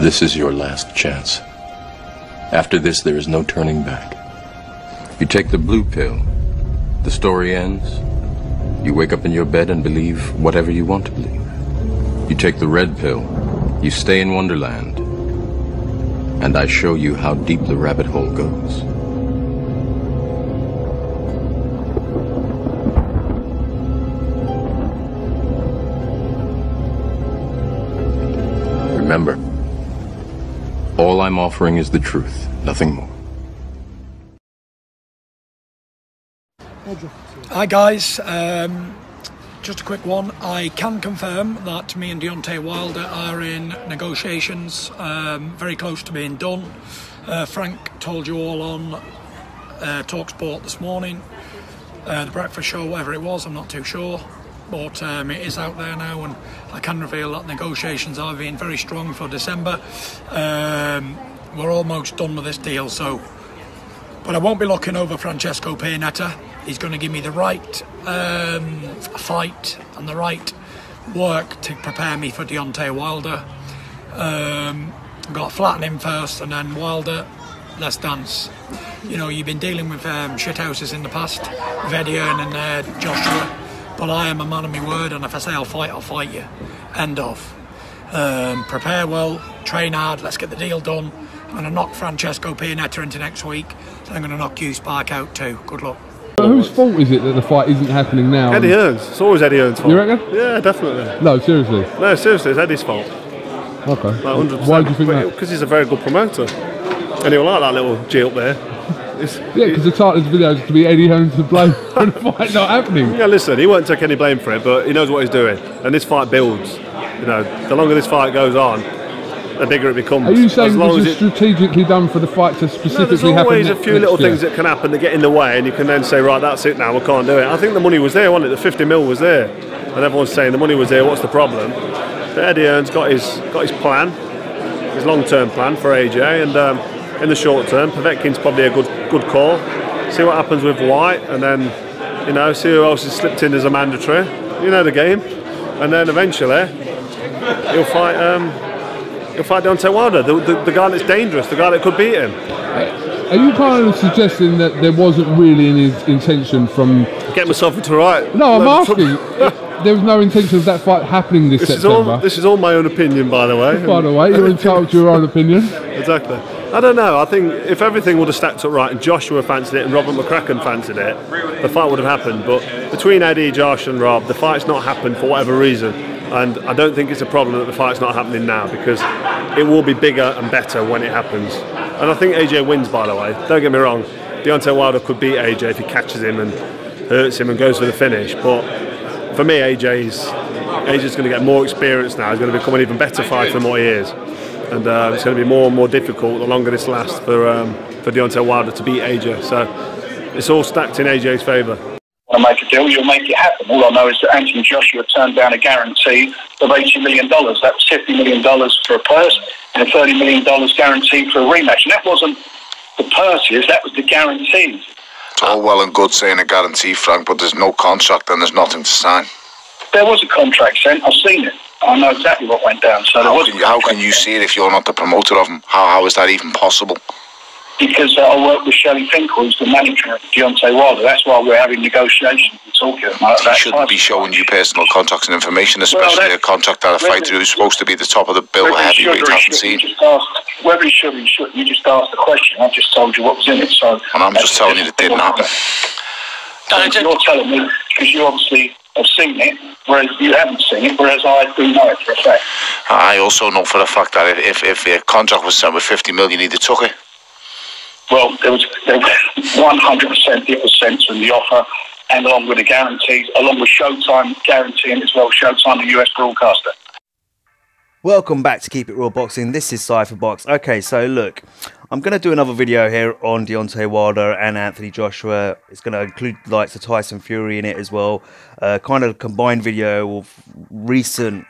This is your last chance. After this, there is no turning back. You take the blue pill, the story ends. You wake up in your bed and believe whatever you want to believe. You take the red pill, you stay in Wonderland, and I show you how deep the rabbit hole goes. Remember, all I'm offering is the truth, nothing more. Hi guys, just a quick one. I can confirm that me and Deontay Wilder are in negotiations, very close to being done. Frank told you all on TalkSport this morning, the breakfast show, whatever it was, I'm not too sure. But it is out there now, and I can reveal that negotiations are being very strong for December. We're almost done with this deal, so. But I won't be looking over Francesco Pianetta. He's going to give me the right fight and the right work to prepare me for Deontay Wilder. I've got to flatten him first, and then Wilder, let's dance. You know, you've been dealing with shithouses in the past, with Eddie Hearn and Joshua. But I am a man of my word, and if I say I'll fight you. End of. Prepare well, train hard, let's get the deal done. I'm going to knock Francesco Pianetta into next week, so I'm going to knock you Spark out too. Good luck. But whose fault is it that the fight isn't happening now? Eddie Hearn's. It's always Eddie Hearn's fault. You reckon? Yeah, definitely. No, seriously? No, seriously, it's Eddie's fault. Okay. Like 100%. Why do you think that? Because he's a very good promoter. And he'll like that little G up there. Yeah, because the title of the video is to be Eddie Hearn to blame for the fight not happening. Yeah, listen, he won't take any blame for it, but he knows what he's doing. And this fight builds. You know, the longer this fight goes on, the bigger it becomes. Are you saying this is strategically done for the fight to specifically happen? No, there's always a few little things that can happen that get in the way, and you can then say, right, that's it now, we can't do it. I think the money was there, wasn't it? The 50 mil was there. And everyone's saying the money was there, what's the problem? But Eddie Hearn's got his plan, his long-term plan for AJ, and in the short term, Povetkin's probably a good call. See what happens with Whyte, and then, you know, see who else has slipped in as a mandatory. You know the game. And then eventually, he'll fight Deontay Wilder, the guy that's dangerous, the guy that could beat him. Are you kind of suggesting that there wasn't really any intention from... Get myself into right. No, I'm asking. There was no intention of that fight happening this September. This is all my own opinion, by the way. By the way, you're entitled to your own opinion. Exactly. I don't know. I think if everything would have stacked up right and Joshua fancied it and Robert McCracken fancied it, the fight would have happened. But between Eddie, Josh and Rob, the fight's not happened for whatever reason. And I don't think it's a problem that the fight's not happening now, because it will be bigger and better when it happens. And I think AJ wins, by the way. Don't get me wrong. Deontay Wilder could beat AJ if he catches him and hurts him and goes for the finish. But for me, AJ's going to get more experience now. He's going to become an even better fighter than what he is. And it's going to be more and more difficult the longer this lasts for Deontay Wilder to beat AJ. So it's all stacked in AJ's favour. To make a deal, you'll make it happen. All I know is that Anthony Joshua turned down a guarantee of $80 million. That was $50 million for a purse and $30 million guaranteed for a rematch. And that wasn't the purses, that was the guarantees. It's all well and good saying a guarantee, Frank, but there's no contract and there's nothing to sign. There was a contract sent, I've seen it. I know exactly what went down. So how can you see it if you're not the promoter of him? How is that even possible? Because I work with Shelley Finkel, who's the manager of Deontay Wilder. That's why we're having negotiations and talking about that. He shouldn't be showing you personal contacts and information, especially a contract that a fighter who's supposed to be the top of the bill heavyweight hasn't seen. Whether he should or shouldn't, you just asked the question. I've just told you what was in it. So, and I'm just telling you that didn't happen. You're telling me because you obviously have seen it, whereas you haven't seen it, whereas I do know it for a fact. I also know for a fact that if a contract was sent with 50 million, he'd have took it. Well, there was 100% it was sent to the offer, and along with the guarantees, along with Showtime guaranteeing as well, Showtime, the US broadcaster. Welcome back to Keep It Raw Boxing. This is Cypher Box. Okay, so look, I'm going to do another video here on Deontay Wilder and Anthony Joshua. It's going to include the likes of Tyson Fury in it as well. Kind of a combined video of recent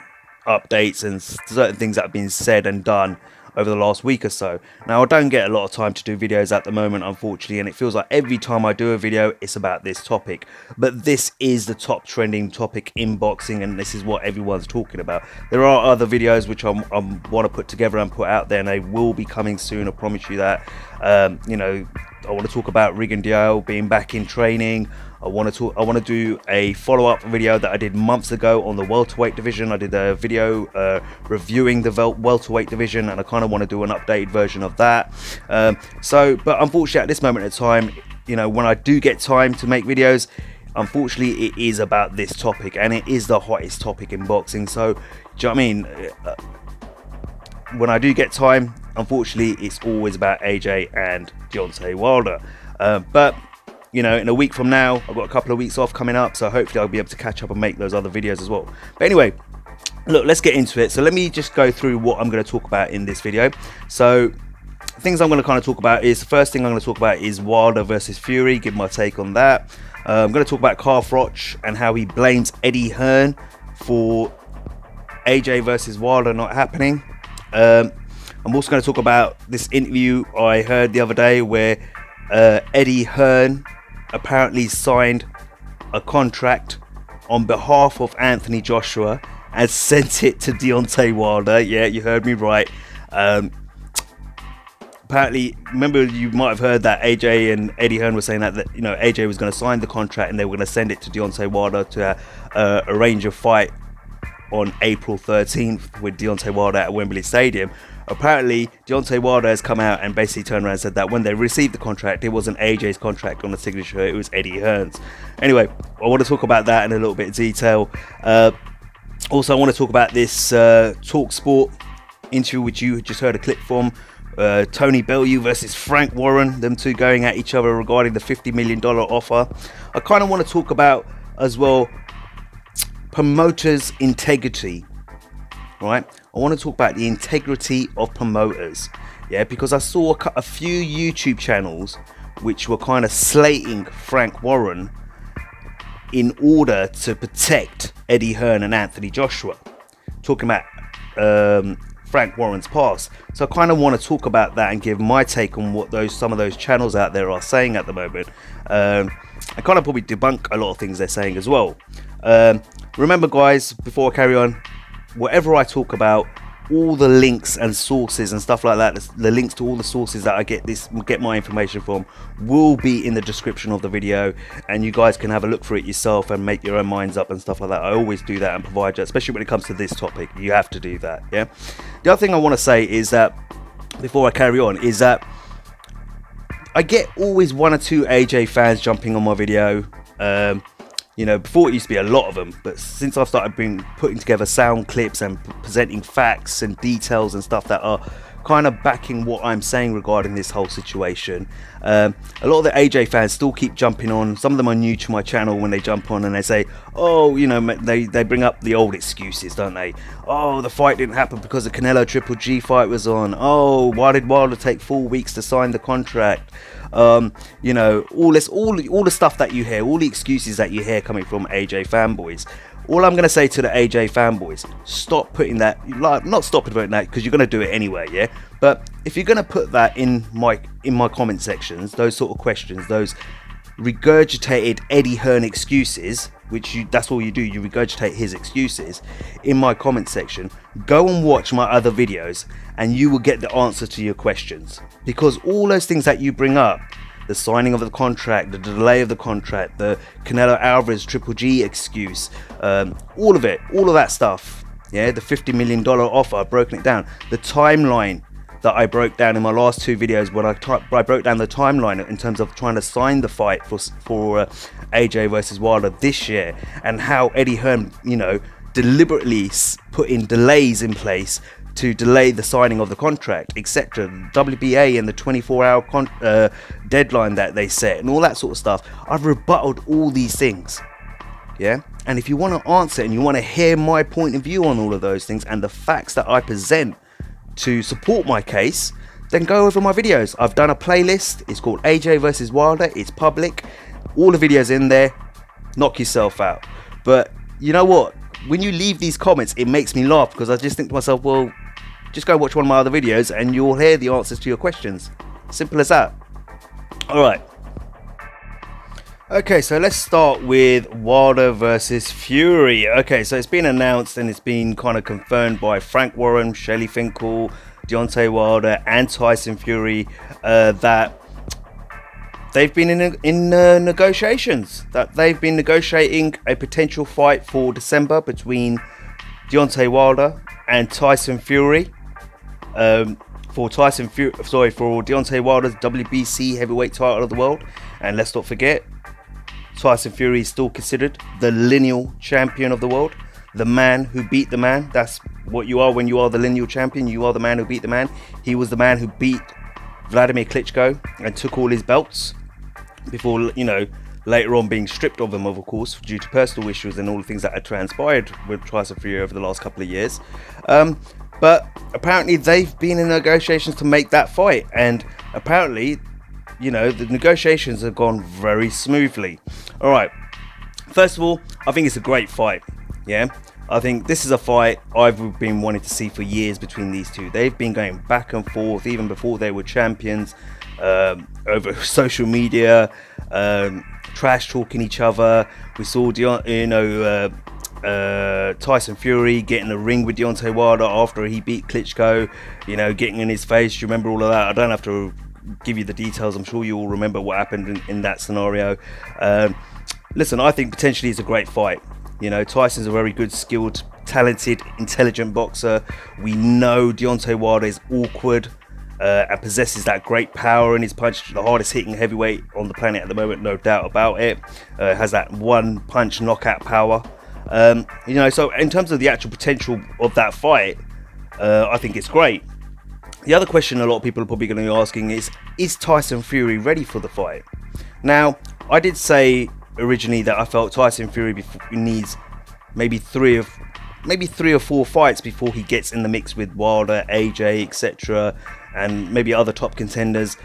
updates and certain things that have been said and done over the last week or so. Now, I don't get a lot of time to do videos at the moment, unfortunately, and it feels like every time I do a video, it's about this topic. But this is the top trending topic in boxing, and this is what everyone's talking about. There are other videos which I want to put together and put out there, and they will be coming soon, I promise you that. You know, I want to talk about Rigan Dial being back in training. I want to do a follow-up video that I did months ago on the welterweight division. I did a video reviewing the welterweight division, and I kind of want to do an updated version of that. But unfortunately, at this moment in time, you know, when I do get time to make videos, unfortunately, it is about this topic, and it is the hottest topic in boxing. So, do you know what I mean? When I do get time, unfortunately, it's always about AJ and Deontay Wilder. But you know, in a week from now, I've got a couple of weeks off coming up, so hopefully I'll be able to catch up and make those other videos as well. But anyway, look, let's get into it. So let me just go through what I'm going to talk about in this video. So things I'm going to kind of talk about is, the first thing I'm going to talk about is Wilder versus Fury, give my take on that. I'm going to talk about Crawford and how he blames Eddie Hearn for AJ versus Wilder not happening. I'm also going to talk about this interview I heard the other day where Eddie Hearn apparently signed a contract on behalf of Anthony Joshua and sent it to Deontay Wilder. Yeah, you heard me right. Apparently, remember, you might have heard that AJ and Eddie Hearn were saying that you know, AJ was going to sign the contract and they were going to send it to Deontay Wilder to arrange a fight on April 13th with Deontay Wilder at Wembley Stadium. Apparently, Deontay Wilder has come out and basically turned around and said that when they received the contract, it wasn't AJ's contract on the signature, it was Eddie Hearn's. Anyway, I want to talk about that in a little bit of detail. Also, I want to talk about this Talk Sport interview which you just heard a clip from. Tony Bellew versus Frank Warren, them two going at each other regarding the $50 million offer. I kind of want to talk about as well promoters' integrity, right? I want to talk about the integrity of promoters, yeah, because I saw a few YouTube channels which were kind of slating Frank Warren in order to protect Eddie Hearn and Anthony Joshua, talking about Frank Warren's past. So I kind of want to talk about that and give my take on what some of those channels out there are saying at the moment. I kind of probably debunk a lot of things they're saying as well. Remember, guys, before I carry on, whatever I talk about, all the links and sources and stuff like that, the links to all the sources that I get my information from, will be in the description of the video, and you guys can have a look for it yourself and make your own minds up and stuff like that. I always do that and provide that, especially when it comes to this topic. You have to do that, yeah. The other thing I want to say is that, before I carry on, is that I get always one or two AJ fans jumping on my video. You know, before it used to be a lot of them, but since I've started putting together sound clips and presenting facts and details and stuff that are kind of backing what I'm saying regarding this whole situation, a lot of the AJ fans still keep jumping on. Some of them are new to my channel. When they jump on and they say, oh, you know, they bring up the old excuses, don't they? Oh, the fight didn't happen because the Canelo Triple G fight was on. Oh, why did Wilder take 4 weeks to sign the contract? You know, all the stuff that you hear, all the excuses that you hear coming from AJ fanboys. All I'm going to say to the AJ fanboys, stop putting that, like, not stop putting that, because you're going to do it anyway, yeah? But if you're going to put that in my comment sections, those sort of questions, those regurgitated Eddie Hearn excuses, that's all you do, you regurgitate his excuses in my comment section, go and watch my other videos and you will get the answer to your questions. Because all those things that you bring up, the signing of the contract, the delay of the contract, the Canelo Alvarez Triple G excuse, all of that stuff, yeah, the $50 million offer, I've broken it down, the timeline that I broke down in my last two videos, when I broke down the timeline in terms of trying to sign the fight for AJ versus Wilder this year, and how Eddie Hearn, you know, deliberately put in delays in place to delay the signing of the contract, etc. WBA and the 24-hour deadline that they set and all that sort of stuff. I've rebutted all these things, yeah? And if you want to answer and you want to hear my point of view on all of those things and the facts that I present to support my case, then go over my videos. I've done a playlist, it's called AJ versus Wilder, it's public, all the videos in there, knock yourself out. But you know what, when you leave these comments, it makes me laugh, because I just think to myself, well, just go watch one of my other videos and you'll hear the answers to your questions. Simple as that. Alright. Okay, so let's start with Wilder versus Fury. Okay, so it's been announced and it's been kind of confirmed by Frank Warren, Shelley Finkel, Deontay Wilder and Tyson Fury that they've been in negotiations. That they've been negotiating a potential fight for December between Deontay Wilder and Tyson Fury. For Deontay Wilder's WBC heavyweight title of the world. And let's not forget, Tyson Fury is still considered the lineal champion of the world. The man who beat the man. That's what you are when you are the lineal champion. You are the man who beat the man. He was the man who beat Vladimir Klitschko and took all his belts before, you know, later on being stripped of them, of course, due to personal issues and all the things that had transpired with Tyson Fury over the last couple of years. But apparently they've been in negotiations to make that fight, and apparently, you know, the negotiations have gone very smoothly. All right, first of all, I think it's a great fight. Yeah, I think this is a fight I've been wanting to see for years between these two. They've been going back and forth even before they were champions, over social media, trash talking each other. We saw Tyson Fury get in the ring with Deontay Wilder after he beat Klitschko, you know, getting in his face. You remember all of that? I don't have to give you the details. I'm sure you all remember what happened in that scenario. Listen, I think potentially it's a great fight. You know, Tyson's a very good, skilled, talented, intelligent boxer. We know Deontay Wilder is awkward and possesses that great power in his punch, the hardest hitting heavyweight on the planet at the moment, no doubt about it. Has that one punch knockout power. You know, so in terms of the actual potential of that fight, I think it's great. The other question a lot of people are probably going to be asking is Tyson Fury ready for the fight? Now, I did say originally that I felt Tyson Fury needs maybe three or four fights before he gets in the mix with Wilder, AJ, etc., and maybe other top contenders.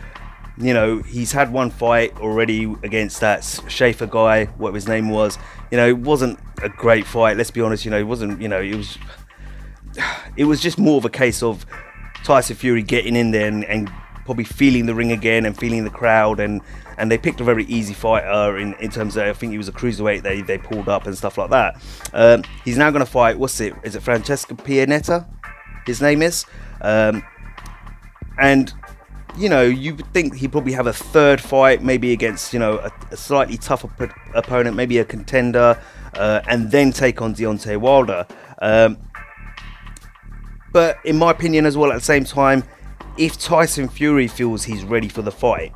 You know, he's had one fight already against that Schaefer guy, whatever his name was. You know, it wasn't a great fight, let's be honest. You know, it wasn't, you know, it was just more of a case of Tyson Fury getting in there and probably feeling the ring again and feeling the crowd, and they picked a very easy fighter in terms of, I think he was a cruiserweight they pulled up and stuff like that. He's now going to fight, is it Francesco Pianetta, his name is, and you know, you would think he'd probably have a third fight, maybe against, you know, a slightly tougher opponent, maybe a contender, and then take on Deontay Wilder. But in my opinion as well, at the same time, if Tyson Fury feels he's ready for the fight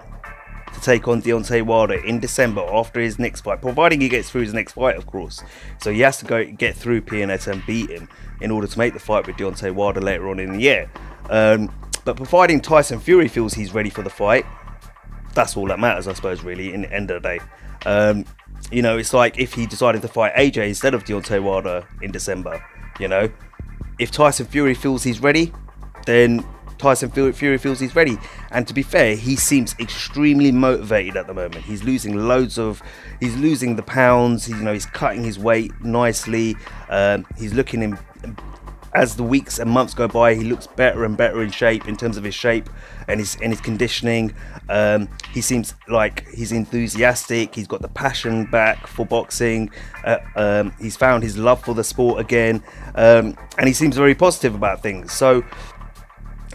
to take on Deontay Wilder in December after his next fight, providing he gets through his next fight, of course. So he has to get through Pianetta and beat him in order to make the fight with Deontay Wilder later on in the year. But providing Tyson Fury feels he's ready for the fight, that's all that matters, I suppose, really, in the end of the day. You know, it's like if he decided to fight AJ instead of Deontay Wilder in December, you know, if Tyson Fury feels he's ready, then Tyson Fury feels he's ready. And to be fair, he seems extremely motivated at the moment. He's losing he's losing the pounds. You know, he's cutting his weight nicely. He's looking as the weeks and months go by, he looks better and better in shape, in terms of his shape and his conditioning. He seems like he's enthusiastic. He's got the passion back for boxing. He's found his love for the sport again, and he seems very positive about things. So,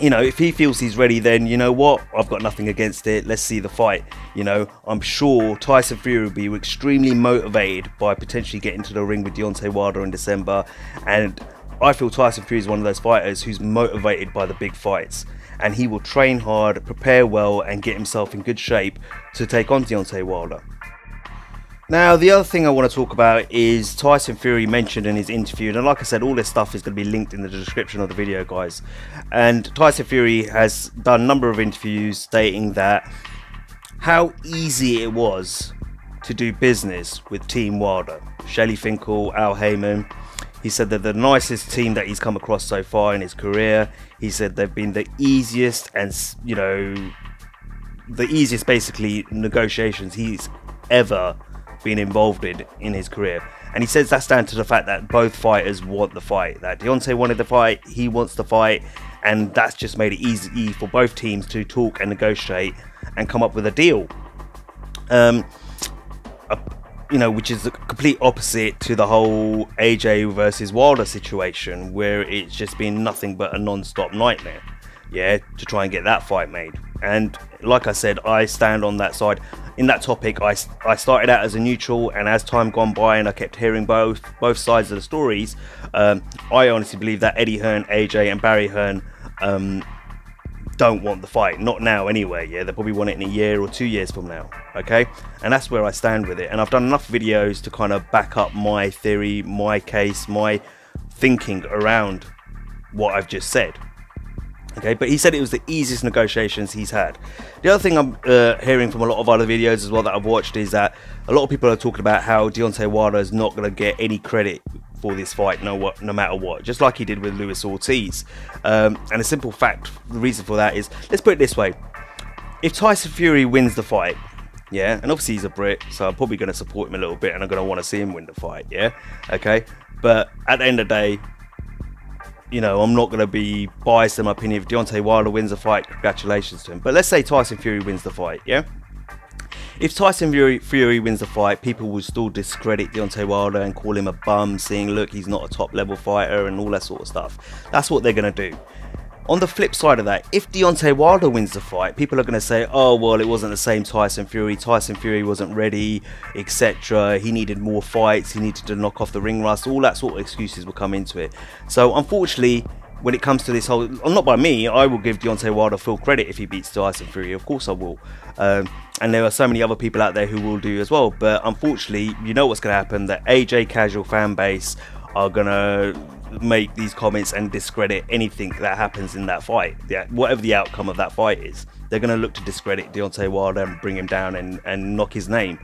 you know, if he feels he's ready, then you know what, I've got nothing against it. Let's see the fight. You know, I'm sure Tyson Fury will be extremely motivated by potentially getting to the ring with Deontay Wilder in December, and I feel Tyson Fury is one of those fighters who's motivated by the big fights, and he will train hard, prepare well, and get himself in good shape to take on Deontay Wilder. Now, the other thing I want to talk about is Tyson Fury mentioned in his interview, and like I said, all this stuff is going to be linked in the description of the video, guys. And Tyson Fury has done a number of interviews stating that how easy it was to do business with Team Wilder. Shelley Finkel, Al Heyman. He said they're the nicest team that he's come across so far in his career. He said they've been the easiest and, you know, the easiest basically negotiations he's ever been involved in his career. And he says that's down to the fact that both fighters want the fight. That Deontay wanted the fight, he wants the fight, and that's just made it easy for both teams to talk and negotiate and come up with a deal. You know, which is the complete opposite to the whole AJ versus Wilder situation, where it's just been nothing but a non-stop nightmare, yeah, to try and get that fight made. And like I said, I stand on that side. In that topic, I started out as a neutral, and as time gone by and I kept hearing both sides of the stories, I honestly believe that Eddie Hearn, AJ and Barry Hearn don't want the fight, not now anyway. Yeah, they probably want it in a year or 2 years from now. Okay, and that's where I stand with it, and I've done enough videos to kind of back up my theory, my case, my thinking around what I've just said. Okay, but he said it was the easiest negotiations he's had. The other thing I'm hearing from a lot of other videos as well that I've watched is that a lot of people are talking about how Deontay Wilder is not going to get any credit for this fight, no matter what, just like he did with Luis Ortiz. And a simple fact, the reason for that is, let's put it this way: if Tyson Fury wins the fight, yeah, and obviously he's a Brit, so I'm probably going to support him a little bit, and I'm going to want to see him win the fight, yeah, okay. But at the end of the day, you know, I'm not going to be biased in my opinion. If Deontay Wilder wins the fight, congratulations to him. But let's say Tyson Fury wins the fight, yeah? If Tyson Fury wins the fight, people will still discredit Deontay Wilder and call him a bum, saying, look, he's not a top level fighter and all that sort of stuff. That's what they're going to do. On the flip side of that, if Deontay Wilder wins the fight, people are going to say, oh, well, it wasn't the same Tyson Fury. Tyson Fury wasn't ready, etc. He needed more fights. He needed to knock off the ring rust. All that sort of excuses will come into it. So, unfortunately, when it comes to this whole, not by me, I will give Deontay Wilder full credit if he beats Tyson Fury. Of course I will. And there are so many other people out there who will do as well. But unfortunately, you know what's going to happen. The AJ casual fan base are going to make these comments and discredit anything that happens in that fight. Whatever the outcome of that fight is, they're going to look to discredit Deontay Wilder and bring him down and knock his name.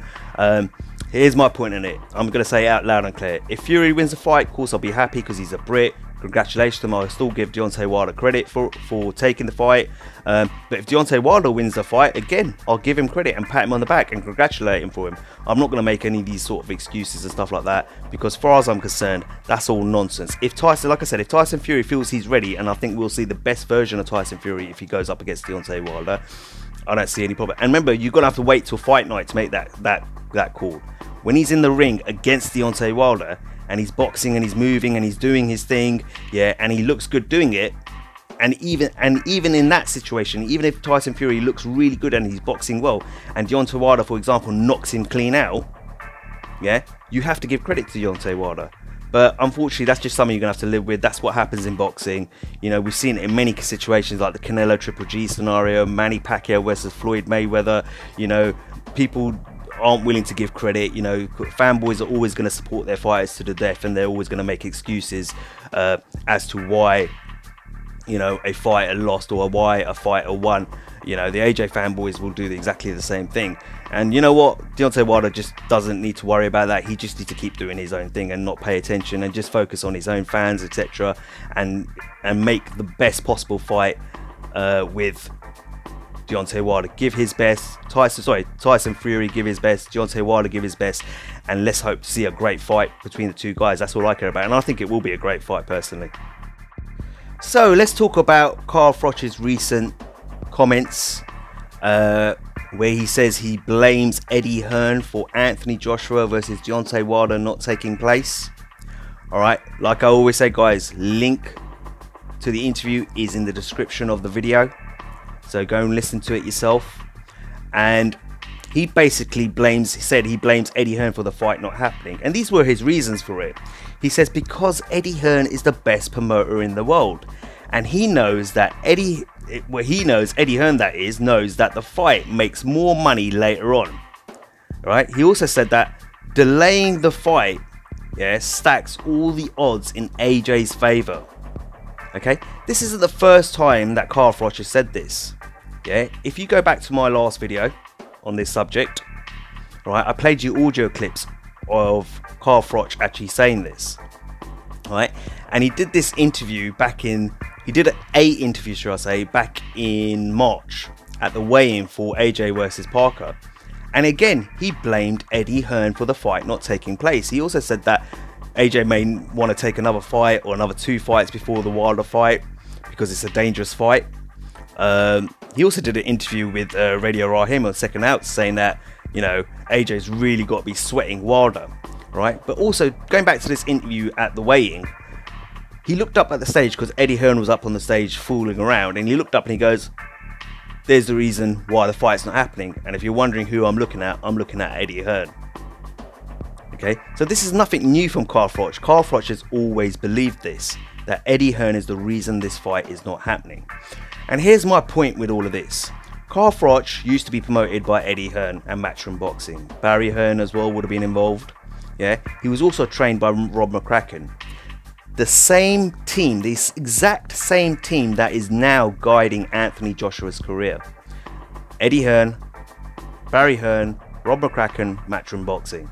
Here's my point on it. I'm going to say it out loud and clear. If Fury wins the fight, of course I'll be happy because he's a Brit. Congratulations to him. I'll still give Deontay Wilder credit for taking the fight. But if Deontay Wilder wins the fight, again, I'll give him credit and pat him on the back and congratulate him for him. I'm not going to make any of these sort of excuses and stuff like that, because as far as I'm concerned, that's all nonsense. If Tyson, like I said, if Tyson Fury feels he's ready, and I think we'll see the best version of Tyson Fury if he goes up against Deontay Wilder, I don't see any problem. And remember, you're going to have to wait till fight night to make that call. When he's in the ring against Deontay Wilder, and he's boxing and he's moving and he's doing his thing, yeah, and he looks good doing it, and even in that situation, even if Tyson Fury looks really good and he's boxing well, and Deontay Wilder, for example, knocks him clean out, yeah, you have to give credit to Deontay Wilder. But unfortunately, that's just something you're gonna have to live with. That's what happens in boxing. You know, we've seen it in many situations, like the Canelo Triple G scenario, Manny Pacquiao versus Floyd Mayweather. You know, people aren't willing to give credit. You know, fanboys are always going to support their fighters to the death, and they're always going to make excuses as to why, you know, a fighter lost or why a fighter won. You know, the AJ fanboys will do exactly the same thing. And you know what, Deontay Wilder just doesn't need to worry about that. He just needs to keep doing his own thing and not pay attention and just focus on his own fans, etc., and make the best possible fight with Deontay Wilder. Give his best. Tyson Fury give his best. Deontay Wilder give his best, and let's hope to see a great fight between the two guys. That's all I care about, and I think it will be a great fight personally. So let's talk about Carl Froch's recent comments, where he says he blames Eddie Hearn for Anthony Joshua versus Deontay Wilder not taking place. All right, like I always say, guys, link to the interview is in the description of the video. So go and listen to it yourself. And he basically said he blames Eddie Hearn for the fight not happening. And these were his reasons for it. He says because Eddie Hearn is the best promoter in the world. And he knows that Eddie Hearn, that is, knows that the fight makes more money later on. Right? He also said that delaying the fight, yeah, stacks all the odds in AJ's favor. Okay, this isn't the first time that Carl Froch has said this. Yeah, if you go back to my last video on this subject, right, I played you audio clips of Carl Froch actually saying this. Right, and he did this interview he did an interview, should I say, back in March at the weigh-in for AJ versus Parker. And again, he blamed Eddie Hearn for the fight not taking place. He also said that AJ may want to take another fight or another 2 fights before the Wilder fight, because it's a dangerous fight. He also did an interview with Radio Rahim on Second Out, saying that, you know, AJ's really got to be sweating Wilder, right? But also, going back to this interview at the weigh-in, he looked up at the stage because Eddie Hearn was up on the stage fooling around, and he looked up and he goes, there's the reason why the fight's not happening. And if you're wondering who I'm looking at Eddie Hearn. Okay, so this is nothing new from Carl Froch. Carl Froch has always believed this, that Eddie Hearn is the reason this fight is not happening. And here's my point with all of this. Carl Froch used to be promoted by Eddie Hearn and Matchroom Boxing. Barry Hearn as well would have been involved. Yeah, he was also trained by Rob McCracken. The same team, this exact same team that is now guiding Anthony Joshua's career. Eddie Hearn, Barry Hearn, Rob McCracken, Matchroom Boxing.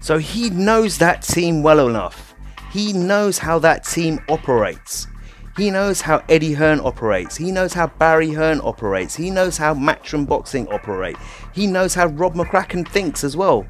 So he knows that team well enough. He knows how that team operates. He knows how Eddie Hearn operates. He knows how Barry Hearn operates. He knows how Matchroom Boxing operate. He knows how Rob McCracken thinks as well.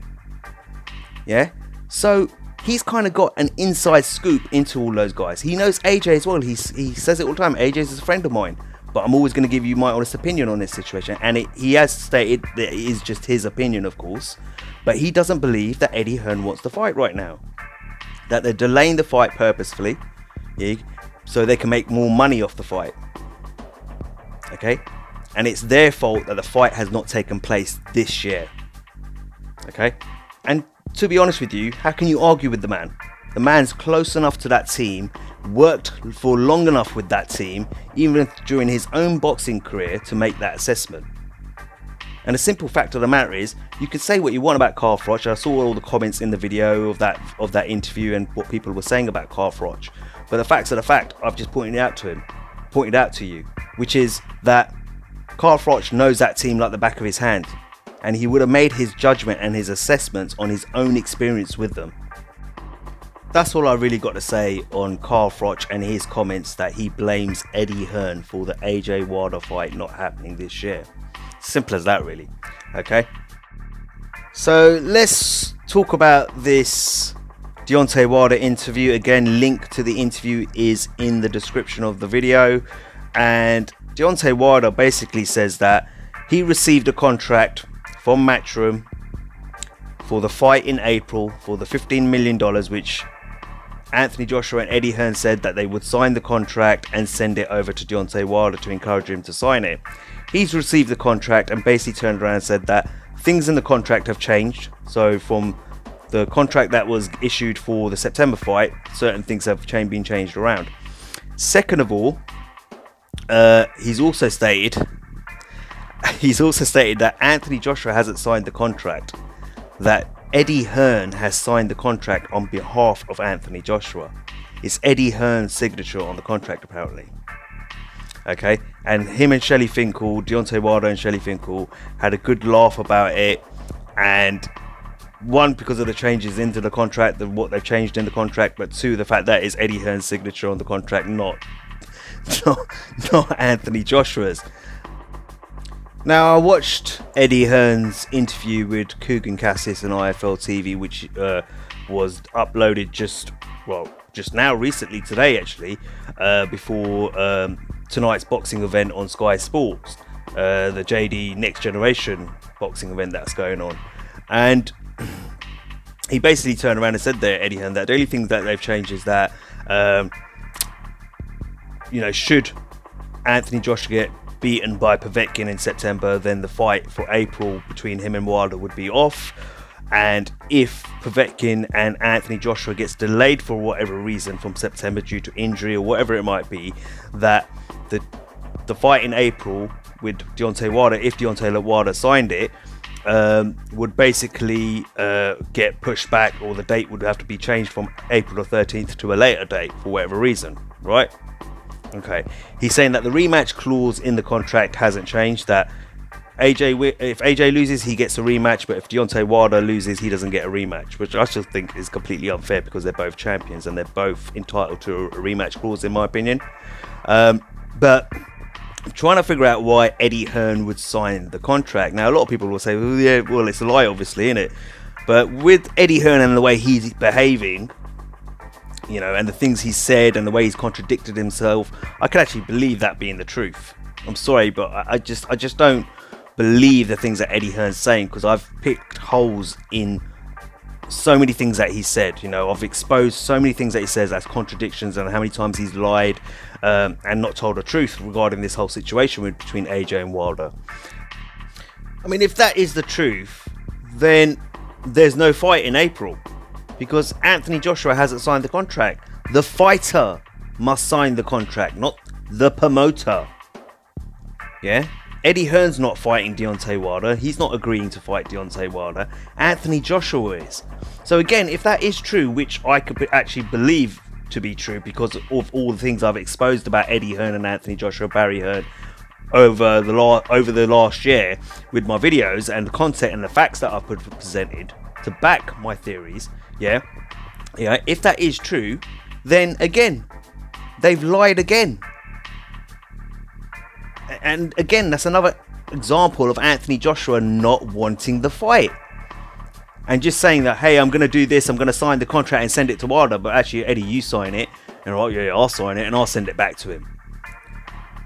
Yeah? So he's kind of got an inside scoop into all those guys. He knows AJ as well. He says it all the time. AJ's a friend of mine. But I'm always going to give you my honest opinion on this situation. And he has stated that it is just his opinion, of course. But he doesn't believe that Eddie Hearn wants to fight right now. That they're delaying the fight purposefully. Yeah, so they can make more money off the fight. Okay? And it's their fault that the fight has not taken place this year. Okay? And to be honest with you, how can you argue with the man? The man's close enough to that team, worked for long enough with that team, even during his own boxing career, to make that assessment. And the simple fact of the matter is, you can say what you want about Carl Froch. I saw all the comments in the video of that interview and what people were saying about Carl Froch. But the facts are the fact. I've just pointed out to you, which is that Carl Froch knows that team like the back of his hand, and he would have made his judgment and his assessments on his own experience with them. That's all I really got to say on Carl Froch and his comments that he blames Eddie Hearn for the AJ Wilder fight not happening this year. Simple as that, really. Okay, so let's talk about this Deontay Wilder interview. Again, link to the interview is in the description of the video. And Deontay Wilder basically says that he received a contract from Matchroom for the fight in April for the $15 million, which Anthony Joshua and Eddie Hearn said that they would sign the contract and send it over to Deontay Wilder to encourage him to sign it. He's received the contract and basically turned around and said that things in the contract have changed. So from the contract that was issued for the September fight, certain things have been changed around. Second of all, he's also stated that Anthony Joshua hasn't signed the contract, that Eddie Hearn has signed the contract on behalf of Anthony Joshua. It's Eddie Hearn's signature on the contract, apparently. Okay, and him and Shelley Finkel, Deontay Wilder and Shelley Finkel, had a good laugh about it. And one, because of the changes into the contract, what they've changed in the contract, but two, the fact that it's Eddie Hearn's signature on the contract, not Anthony Joshua's. Now, I watched Eddie Hearn's interview with Kugan Cassius and IFL TV, which was uploaded just now, recently, today actually, before tonight's boxing event on Sky Sports, the JD Next Generation boxing event that's going on. And he basically turned around and said there, Eddie Hearn, that the only thing that they've changed is that, should Anthony Joshua get beaten by Povetkin in September, then the fight for April between him and Wilder would be off. And if Povetkin and Anthony Joshua gets delayed for whatever reason from September due to injury or whatever it might be, that the fight in April with Deontay Wilder, if Deontay Wilder signed it, would basically get pushed back, or the date would have to be changed from April the 13th to a later date for whatever reason, right? Okay, he's saying that the rematch clause in the contract hasn't changed, that if AJ loses, he gets a rematch, but if Deontay Wilder loses, he doesn't get a rematch, which I still think is completely unfair because they're both champions and they're both entitled to a rematch clause, in my opinion. But I'm trying to figure out why Eddie Hearn would sign the contract. Now, a lot of people will say, well, yeah, well, it's a lie, obviously, isn't it? But with Eddie Hearn and the way he's behaving, you know, and the things he said and the way he's contradicted himself, I could actually believe that being the truth. I'm sorry, but I just don't believe the things that Eddie Hearn's saying, because I've picked holes in so many things that he said. You know, I've exposed so many things that he says as contradictions, and how many times he's lied and not told the truth regarding this whole situation between AJ and Wilder. I mean, if that is the truth, then there's no fight in April, because Anthony Joshua hasn't signed the contract. The fighter must sign the contract, not the promoter. Yeah, Eddie Hearn's not fighting Deontay Wilder. He's not agreeing to fight Deontay Wilder. Anthony Joshua is. So again, if that is true, which I could actually believe to be true because of all the things I've exposed about Eddie Hearn and Anthony Joshua, Barry Hearn, over the last year with my videos and the content and the facts that I've presented to back my theories, yeah, if that is true, then again, they've lied again. And again, that's another example of Anthony Joshua not wanting the fight and just saying that, hey, I'm going to do this, I'm going to sign the contract and send it to Wilder, but actually, Eddie, you sign it, and right, yeah, I'll sign it and I'll send it back to him.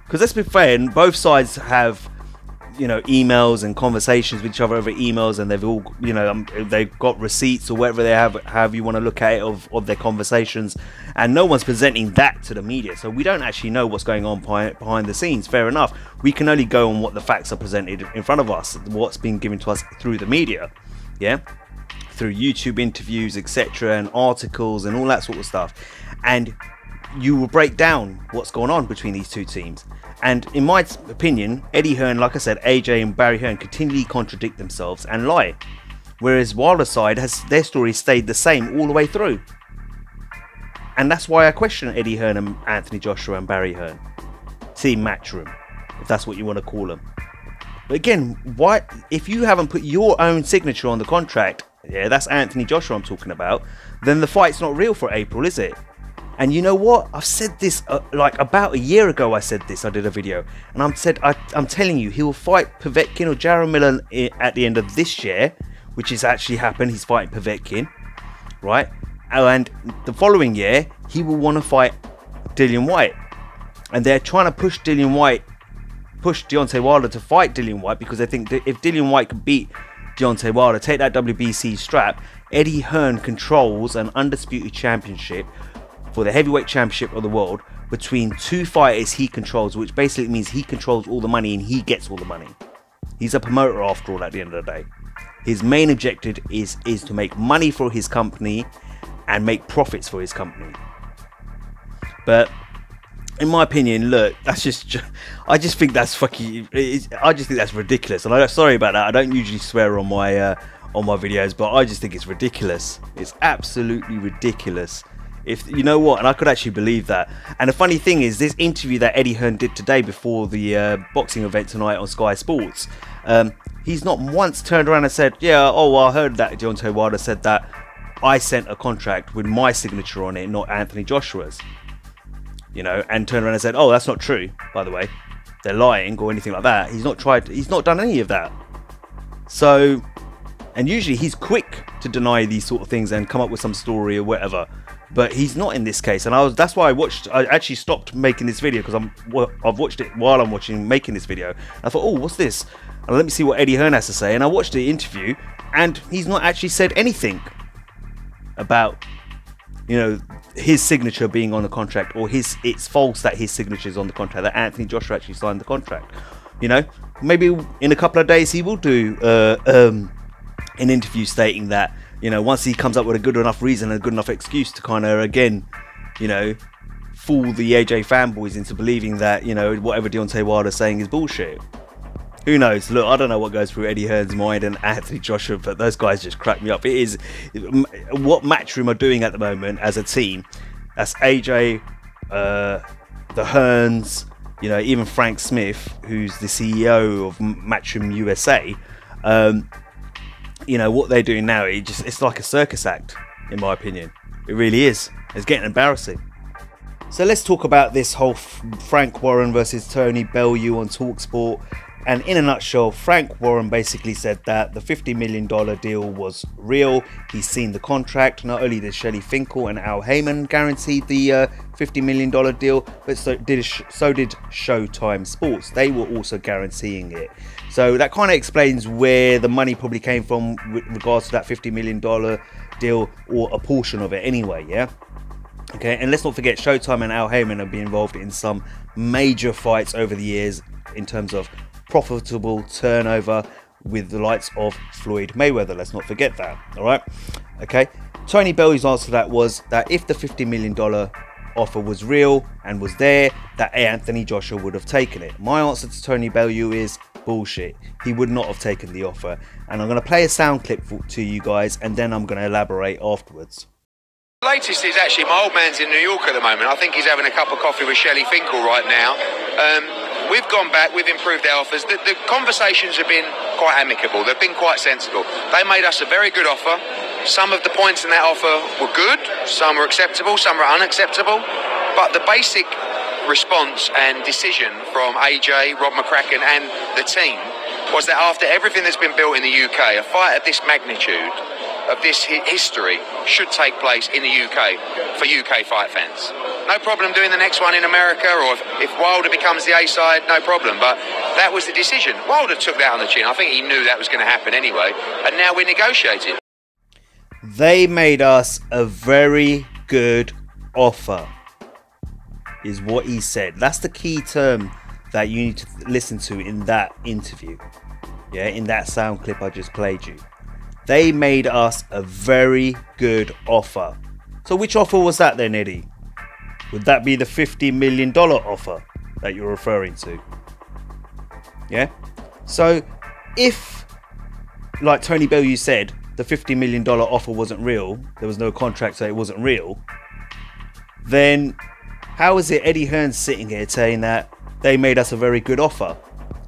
Because let's be fair, both sides have, you know, emails and conversations with each other over emails, and they've all, you know, they've got receipts or whatever they have, however you want to look at it, of their conversations, and no one's presenting that to the media, so we don't actually know what's going on behind the scenes. Fair enough, we can only go on what the facts are presented in front of us, what's been given to us through the media, yeah, through YouTube interviews, etc., and articles and all that sort of stuff, and you will break down what's going on between these two teams. And in my opinion, Eddie Hearn, like I said, AJ and Barry Hearn continually contradict themselves and lie, whereas Wilder's side has their story stayed the same all the way through. And that's why I question Eddie Hearn and Anthony Joshua and Barry Hearn, Team Matchroom, if that's what you want to call them. But again, why, if you haven't put your own signature on the contract, yeah, that's Anthony Joshua I'm talking about, then the fight's not real for April, is it? And you know what? I've said this like about a year ago. I said this. I did a video, and I'm telling you, he will fight Povetkin or Jermell at the end of this year, which has actually happened. He's fighting Povetkin, right? And the following year, he will want to fight Dillian Whyte, and they're trying to push Deontay Wilder to fight Dillian Whyte, because they think that if Dillian Whyte can beat Deontay Wilder, take that WBC strap, Eddie Hearn controls an undisputed championship for the heavyweight championship of the world between two fighters he controls, which basically means he controls all the money and he gets all the money. He's a promoter after all at the end of the day. His main objective is to make money for his company and make profits for his company. But in my opinion, look, that's I just think that's fucking, I just think that's ridiculous. And I'm sorry about that. I don't usually swear on my videos, but I just think it's ridiculous. It's absolutely ridiculous. If you know what, and I could actually believe that. And the funny thing is, this interview that Eddie Hearn did today before the boxing event tonight on Sky Sports, he's not once turned around and said, yeah, oh, well, I heard that Deontay Wilder said that I sent a contract with my signature on it, not Anthony Joshua's, you know, and turned around and said, oh, that's not true, by the way, they're lying or anything like that. He's not done any of that. So, and usually he's quick to deny these sort of things and come up with some story or whatever. But he's not in this case, and that's why I actually stopped making this video, because I've watched it while I'm making this video. I thought, oh, what's this? And let me see what Eddie Hearn has to say. And I watched the interview, and he's not actually said anything about, you know, his signature being on the contract, or it's false that his signature is on the contract, that Anthony Joshua actually signed the contract. You know, maybe in a couple of days he will do an interview stating that, you know, once he comes up with a good enough reason and a good enough excuse to kind of, again, you know, fool the AJ fanboys into believing that, you know, whatever Deontay Wilder's saying is bullshit. Who knows? Look, I don't know what goes through Eddie Hearn's mind and Anthony Joshua, but those guys just crack me up. It is what Matchroom are doing at the moment as a team. That's AJ, the Hearns, you know, even Frank Smith, who's the CEO of Matchroom USA. You know what they're doing now, it's like a circus act, in my opinion. It really is. It's getting embarrassing. So let's talk about this whole Frank Warren versus Tony Bellew on TalkSport And in a nutshell, Frank Warren basically said that the $50 million deal was real. He's seen the contract. Not only did Shelley Finkel and Al Heyman guarantee the $50 million deal, but so did Showtime Sports. They were also guaranteeing it. So that kind of explains where the money probably came from with regards to that $50 million deal, or a portion of it anyway, yeah? Okay, and let's not forget Showtime and Al Heyman have been involved in some major fights over the years in terms of profitable turnover with the likes of Floyd Mayweather. Let's not forget that. All right. Okay. Tony Bellew's answer to that was that if the $50 million offer was real and was there, that Anthony Joshua would have taken it. My answer to Tony Bellew is bullshit. He would not have taken the offer. And I'm going to play a sound clip to you guys, and then I'm going to elaborate afterwards. The latest is actually my old man's in New York at the moment. I think he's having a cup of coffee with Shelley Finkel right now. We've gone back, we've improved our offers. The conversations have been quite amicable, they've been quite sensible. They made us a very good offer. Some of the points in that offer were good, some were acceptable, some were unacceptable. But the basic response and decision from AJ, Rob McCracken and the team was that after everything that's been built in the UK, a fight of this magnitude, of this history, should take place in the UK for UK fight fans. No problem doing the next one in America, or if Wilder becomes the A-side, no problem. But that was the decision. Wilder took that on the chin. I think he knew that was going to happen anyway. And now we're negotiating. They made us a very good offer, is what he said. That's the key term that you need to listen to in that interview. Yeah, in that sound clip I just played you. They made us a very good offer. So which offer was that then, Eddie? Would that be the $50 million offer that you're referring to? Yeah? So if, like Tony Bellew said, the $50 million offer wasn't real, there was no contract, so it wasn't real, then how is it Eddie Hearn sitting here saying that they made us a very good offer?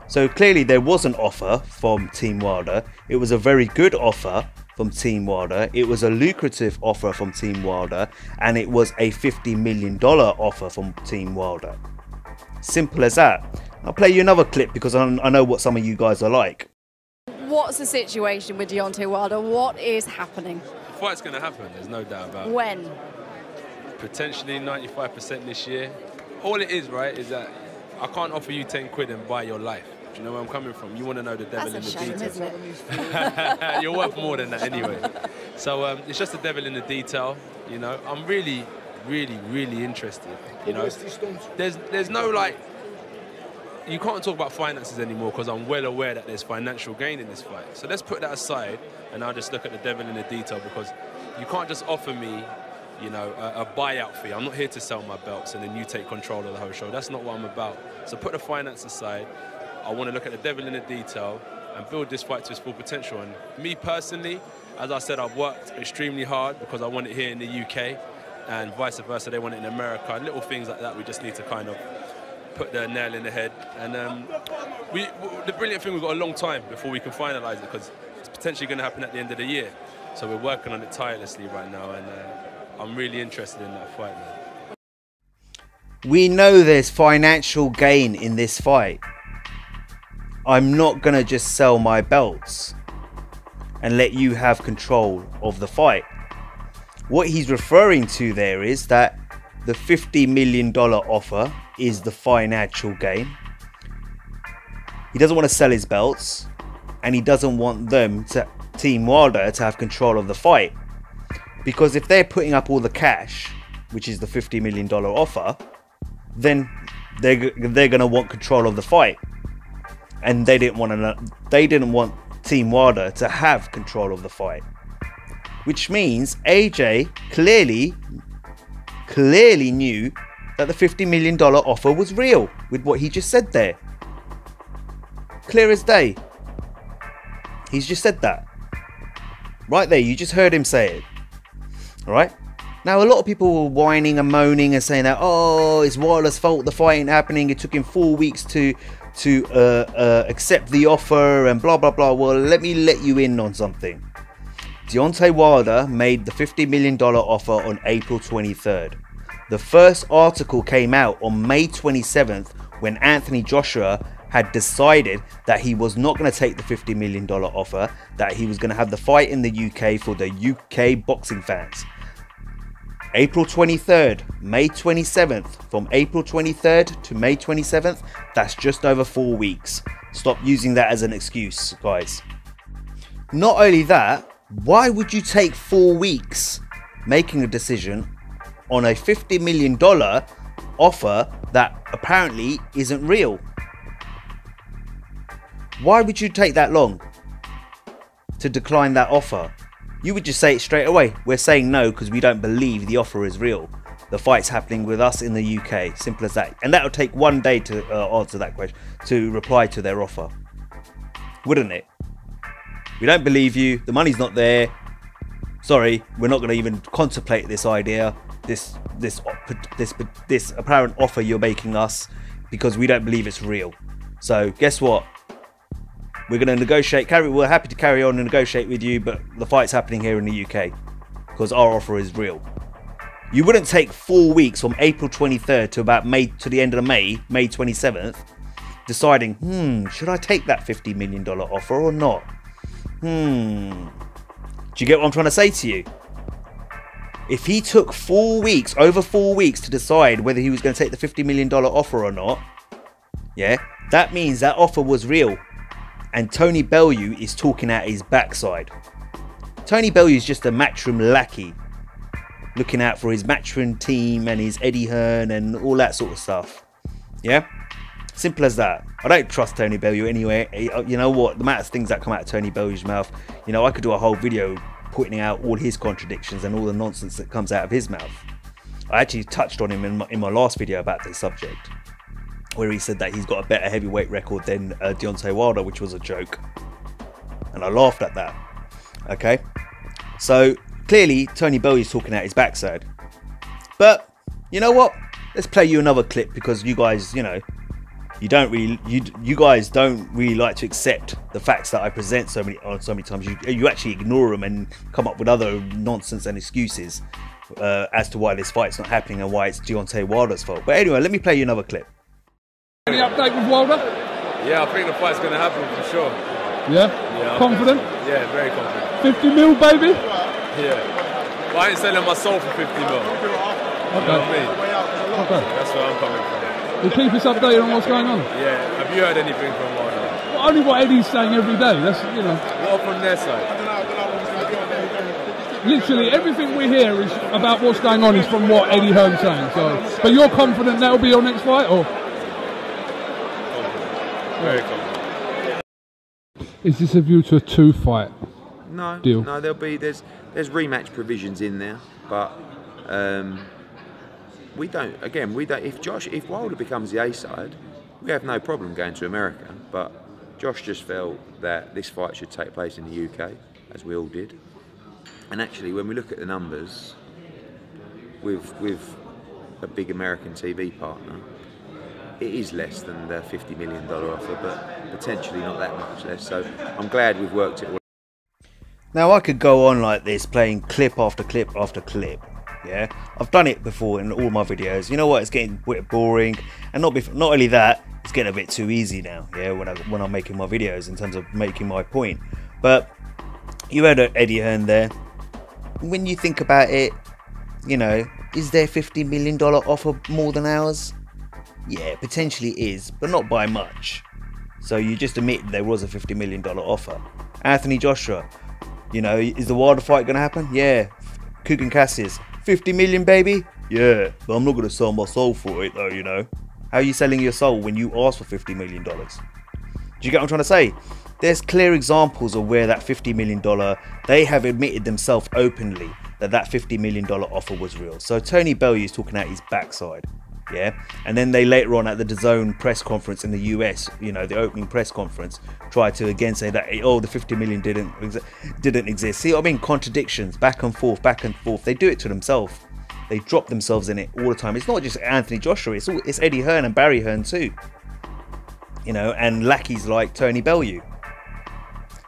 So clearly there was an offer from Team Wilder. It was a very good offer from Team Wilder. It was a lucrative offer from Team Wilder, and it was a $50 million offer from Team Wilder. Simple as that. I'll play you another clip because I know what some of you guys are like. What's the situation with Deontay Wilder? What is happening? The fight's going to happen, there's no doubt about it. When? Potentially 95% this year. All it is, right, is that I can't offer you 10 quid and buy your life. Do you know where I'm coming from? You want to know the devil in the details. Isn't it? You're worth more than that anyway. So it's just the devil in the detail. You know, I'm really, really, really interested. You know, there's no like, you can't talk about finances anymore because I'm well aware that there's financial gain in this fight. So let's put that aside and I'll just look at the devil in the detail, because you can't just offer me, you know, a buyout fee. I'm not here to sell my belts and then you take control of the whole show. That's not what I'm about. So put the finance aside. I want to look at the devil in the detail and build this fight to its full potential. And me personally, as I said, I've worked extremely hard because I want it here in the UK, and vice versa, they want it in America. Little things like that, we just need to kind of put the nail in the head. And the brilliant thing, we've got a long time before we can finalise it, because it's potentially going to happen at the end of the year. So we're working on it tirelessly right now, and I'm really interested in that fight, man. We know there's financial gain in this fight. I'm not going to just sell my belts and let you have control of the fight. What he's referring to there is that the $50 million offer is the financial gain. He doesn't want to sell his belts, and he doesn't want them, to Team Wilder, to have control of the fight. Because if they're putting up all the cash, which is the $50 million offer, then they're going to want control of the fight. And they didn't want Team Wilder to have control of the fight, which means AJ clearly knew that the $50 million offer was real with what he just said there. Clear as day. He's just said that right there. You just heard him say it. All right. Now, a lot of people were whining and moaning and saying that, oh, it's Wilder's fault the fight ain't happening. It took him 4 weeks to accept the offer and blah, blah, blah. Well, let me let you in on something. Deontay Wilder made the $50 million offer on April 23rd. The first article came out on May 27th when Anthony Joshua had decided that he was not going to take the $50 million offer, that he was going to have the fight in the UK for the UK boxing fans. April 23rd, May 27th, from April 23rd to May 27th, that's just over 4 weeks. Stop using that as an excuse, guys. Not only that, why would you take 4 weeks making a decision on a $50 million offer that apparently isn't real? Why would you take that long to decline that offer? You would just say it straight away. We're saying no because we don't believe the offer is real. The fight's happening with us in the UK. Simple as that. And that would take 1 day to answer that question, to reply to their offer. Wouldn't it? We don't believe you. The money's not there. Sorry, we're not going to even contemplate this idea, this apparent offer you're making us, because we don't believe it's real. So guess what? We're going to negotiate. We're happy to carry on and negotiate with you, but the fight's happening here in the UK because our offer is real. You wouldn't take 4 weeks from April 23rd to about the end of May 27th, deciding, should I take that $50 million offer or not? Do you get what I'm trying to say to you? If he took 4 weeks, over 4 weeks, to decide whether he was going to take the $50 million offer or not, yeah, that means that offer was real. And Tony Bellew is talking out his backside. Tony Bellew is just a matchroom lackey, looking out for his matchroom team and his Eddie Hearn and all that sort of stuff. Yeah? Simple as that. I don't trust Tony Bellew anyway. You know what? The amount of things that come out of Tony Bellew's mouth, you know, I could do a whole video pointing out all his contradictions and all the nonsense that comes out of his mouth. I actually touched on him in my last video about this subject, where he said that he's got a better heavyweight record than Deontay Wilder, which was a joke. And I laughed at that. Okay? So, clearly, Tony Bellew is talking out his backside. But, you know what? Let's play you another clip, because you guys, you know, you guys don't really like to accept the facts that I present so many times. You actually ignore them and come up with other nonsense and excuses as to why this fight's not happening and why it's Deontay Wilder's fault. But anyway, let me play you another clip. Any update with Wilder? Yeah, I think the fight's going to happen for sure. Yeah? Confident? Yeah, very confident. 50 mil, baby? Yeah. But I ain't selling my soul for 50 mil. Okay. You know what I mean? Okay. That's where I'm coming from. We'll keep us updated on what's going on. Yeah. Have you heard anything from Wilder? Well, only what Eddie's saying every day. That's, you know. What from their side? Literally everything we hear is about what's going on is from what Eddie Hearn's saying. So, but you're confident that'll be your next fight, or? Very confident. Is this a view to a 2-fight deal? No, there's rematch provisions in there, but we don't. If Wilder becomes the A side, we have no problem going to America. But Josh just felt that this fight should take place in the UK, as we all did. And actually, when we look at the numbers, with a big American TV partner, it is less than the $50 million offer, but potentially not that much less. So I'm glad we've worked it. Now I could go on like this, playing clip after clip after clip. Yeah, I've done it before in all my videos. You know what? It's getting a bit boring, and not only that, it's getting a bit too easy now. Yeah, when I'm making my videos in terms of making my point. But you had Eddie Hearn there. When you think about it, you know, is their $50 million offer more than ours? Yeah, potentially is, but not by much. So you just admit there was a $50 million offer. Anthony Joshua, you know, is the Wilder fight going to happen? Yeah. Kugan Cassius, 50 million, baby? Yeah, but I'm not going to sell my soul for it, though, you know. How are you selling your soul when you ask for $50 million? Do you get what I'm trying to say? There's clear examples of where that $50 million, they have admitted themselves openly that that $50 million offer was real. So Tony Bellew is talking out his backside. Yeah, and then they later on at the DAZN press conference in the US, you know, the opening press conference, tried to again say that, oh, the 50 million didn't exist. See what I mean? Contradictions, back and forth, back and forth. They do it to themselves. They drop themselves in it all the time. It's not just Anthony Joshua, it's Eddie Hearn and Barry Hearn too. You know, and lackeys like Tony Bellew.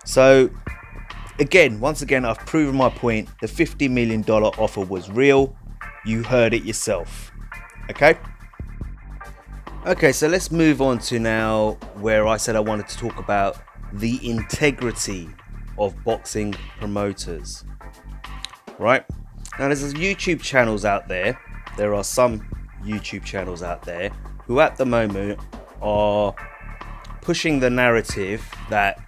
So again, once again, I've proven my point. The $50 million offer was real. You heard it yourself. Okay, Okay, so let's move on to now where I said I wanted to talk about the integrity of boxing promoters. Right? Now there's YouTube channels out there. There are some YouTube channels out there who at the moment are pushing the narrative that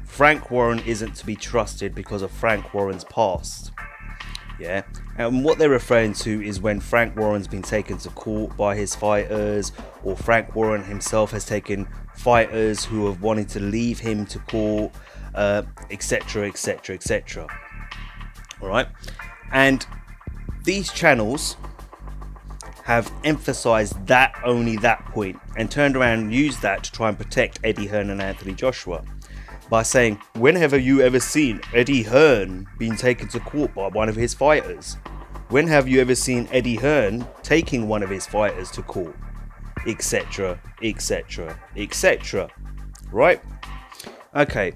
Frank Warren isn't to be trusted because of Frank Warren's past. Yeah, and what they're referring to is when Frank Warren's been taken to court by his fighters, or Frank Warren himself has taken fighters who have wanted to leave him to court, etc, etc, etc. Alright, and these channels have emphasized that, only that point, and turned around and used that to try and protect Eddie Hearn and Anthony Joshua by saying, when have you ever seen Eddie Hearn being taken to court by one of his fighters? When have you ever seen Eddie Hearn taking one of his fighters to court? Etc, etc, etc. Right? Okay.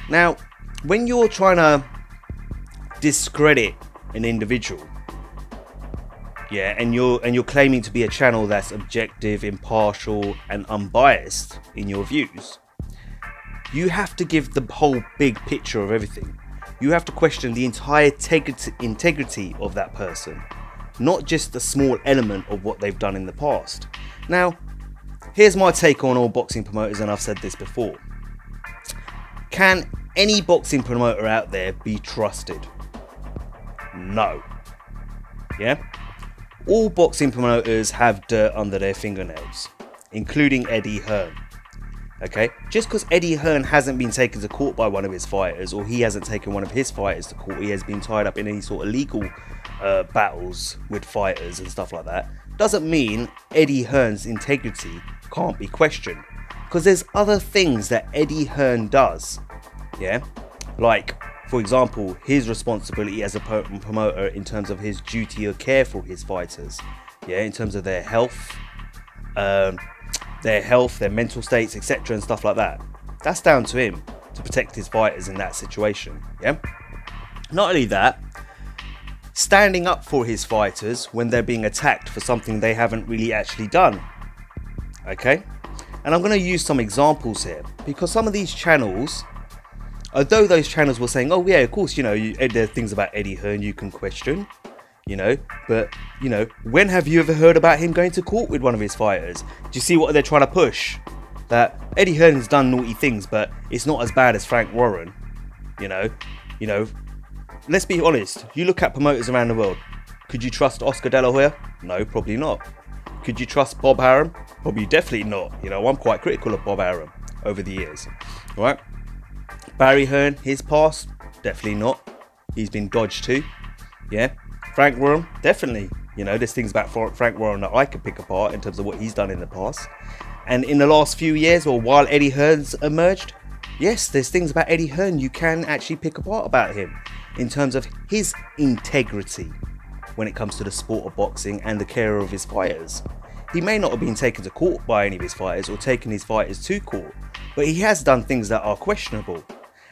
Now, when you're trying to discredit an individual, yeah, and you're claiming to be a channel that's objective, impartial, and unbiased in your views, you have to give the whole big picture of everything. You have to question the entire integrity of that person, not just a small element of what they've done in the past. Now, here's my take on all boxing promoters, and I've said this before. Can any boxing promoter out there be trusted? No. Yeah? All boxing promoters have dirt under their fingernails, including Eddie Hearn. Okay, just because Eddie Hearn hasn't been taken to court by one of his fighters, or he hasn't taken one of his fighters to court, he has been tied up in any sort of legal battles with fighters and stuff like that, doesn't mean Eddie Hearn's integrity can't be questioned. Because there's other things that Eddie Hearn does, yeah, like, for example, his responsibility as a promoter in terms of his duty of care for his fighters, yeah, in terms of their health, their mental states, etc, and stuff like that. That's down to him to protect his fighters in that situation. Yeah. Not only that, standing up for his fighters when they're being attacked for something they haven't really actually done. Okay. And I'm going to use some examples here, because some of these channels, although those channels were saying, oh yeah, of course, you know, there are things about Eddie Hearn you can question, you know, but, you know, when have you ever heard about him going to court with one of his fighters? Do you see what they're trying to push? That Eddie Hearn has done naughty things, but it's not as bad as Frank Warren. You know, let's be honest. You look at promoters around the world. Could you trust Oscar De La Hoya? No, probably not. Could you trust Bob Arum? Probably definitely not. You know, I'm quite critical of Bob Arum over the years. Right? Barry Hearn, his past? Definitely not. He's been dodged too. Yeah. Frank Warren, definitely. You know, there's things about Frank Warren that I could pick apart in terms of what he's done in the past. And in the last few years, or while Eddie Hearn's emerged, yes, there's things about Eddie Hearn you can actually pick apart about him in terms of his integrity when it comes to the sport of boxing and the care of his fighters. He may not have been taken to court by any of his fighters or taken his fighters to court, but he has done things that are questionable.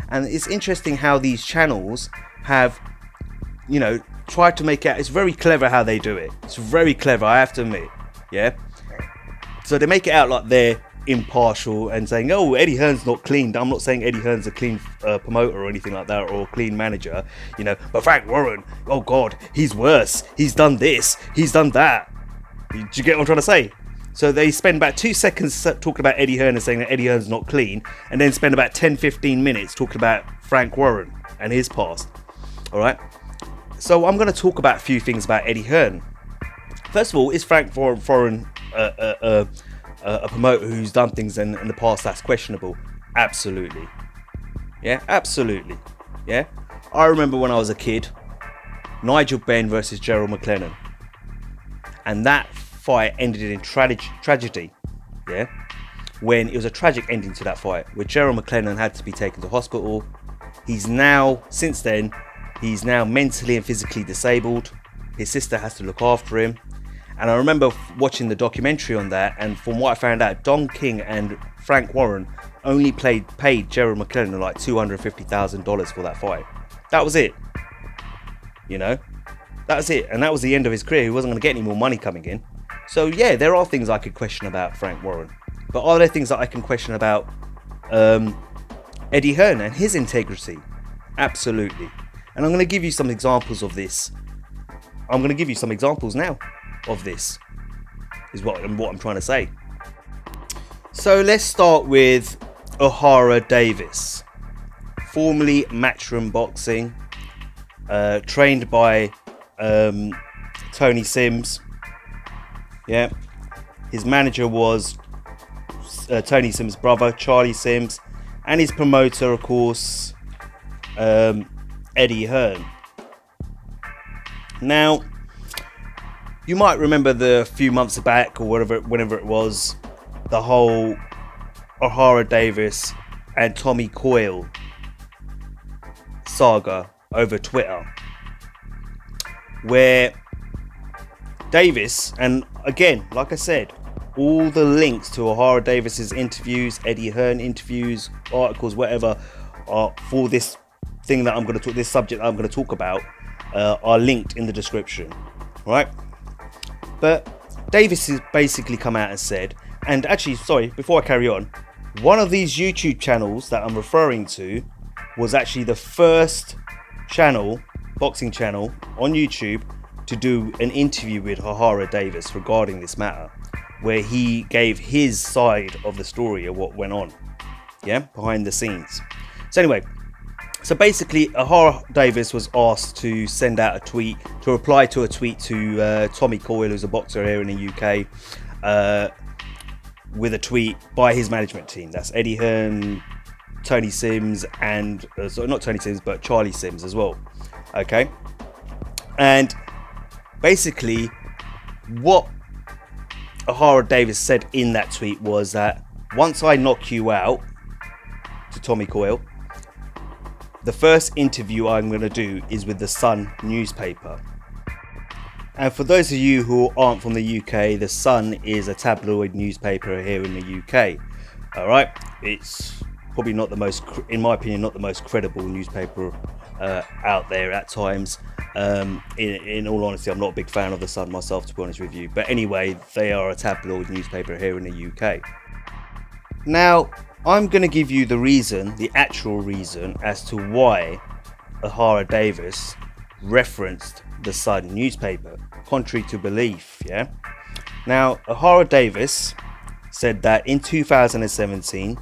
And it's interesting how these channels have, you know, tried to make out. It's very clever how they do it. It's very clever, I have to admit. Yeah. So they make it out like they're impartial and saying, oh, Eddie Hearn's not clean. I'm not saying Eddie Hearn's a clean promoter or anything like that, or a clean manager, you know, but Frank Warren, oh God, he's worse. He's done this. He's done that. Do you get what I'm trying to say? So they spend about 2 seconds talking about Eddie Hearn and saying that Eddie Hearn's not clean, and then spend about 10-15 minutes talking about Frank Warren and his past. All right. So I'm going to talk about a few things about Eddie Hearn. First of all, is Frank Warren a promoter who's done things in the past that's questionable? Absolutely. Yeah, absolutely. Yeah. I remember when I was a kid, Nigel Benn versus Gerald McLennan. And that fight ended in tragedy. Yeah. When it was a tragic ending to that fight, where Gerald McLennan had to be taken to hospital. He's now, since then, he's now mentally and physically disabled. His sister has to look after him. And I remember watching the documentary on that, and from what I found out, Don King and Frank Warren only paid Gerald McLennan like $250,000 for that fight. That was it. You know? That was it. And that was the end of his career. He wasn't going to get any more money coming in. So yeah, there are things I could question about Frank Warren, but are there things that I can question about Eddie Hearn and his integrity? Absolutely. And I'm going to give you some examples of this. I'm going to give you some examples now of this, is what I'm trying to say. So let's start with Ohara Davies, formerly Matchroom Boxing, trained by Tony Sims. Yeah, his manager was Tony Sims' brother, Charlie Sims, and his promoter, of course, Eddie Hearn. Now, you might remember the few months back, or whenever it was, the whole Ohara Davies and Tommy Coyle saga over Twitter, where Davies, and again, like I said, all the links to Ohara Davies's interviews, Eddie Hearn interviews, articles, whatever, for this thing that I'm going to talk, this subject I'm going to talk about, are linked in the description, right? But Davies has basically come out and said, and actually, sorry, before I carry on, one of these YouTube channels that I'm referring to was actually the first channel, boxing channel on YouTube, to do an interview with Ohara Davies regarding this matter, where he gave his side of the story of what went on, yeah, behind the scenes. So anyway, so basically Ohara Davies was asked to send out a tweet, to reply to a tweet to Tommy Coyle, who's a boxer here in the UK, with a tweet by his management team. That's Eddie Hearn, Tony Sims, and so not Tony Sims, but Charlie Sims as well. Okay, and basically what Ohara Davies said in that tweet was that once I knock you out, to Tommy Coyle, the first interview I'm going to do is with the Sun newspaper. And for those of you who aren't from the UK, the Sun is a tabloid newspaper here in the UK. All right, it's probably not the most, in my opinion, not the most credible newspaper out there at times. In all honesty, I'm not a big fan of the Sun myself, to be honest with you. But anyway, they are a tabloid newspaper here in the UK. Now, I'm going to give you the reason, the actual reason, as to why Ohara Davies referenced the Sun newspaper, contrary to belief. Yeah. Now, Ohara Davies said that in 2017,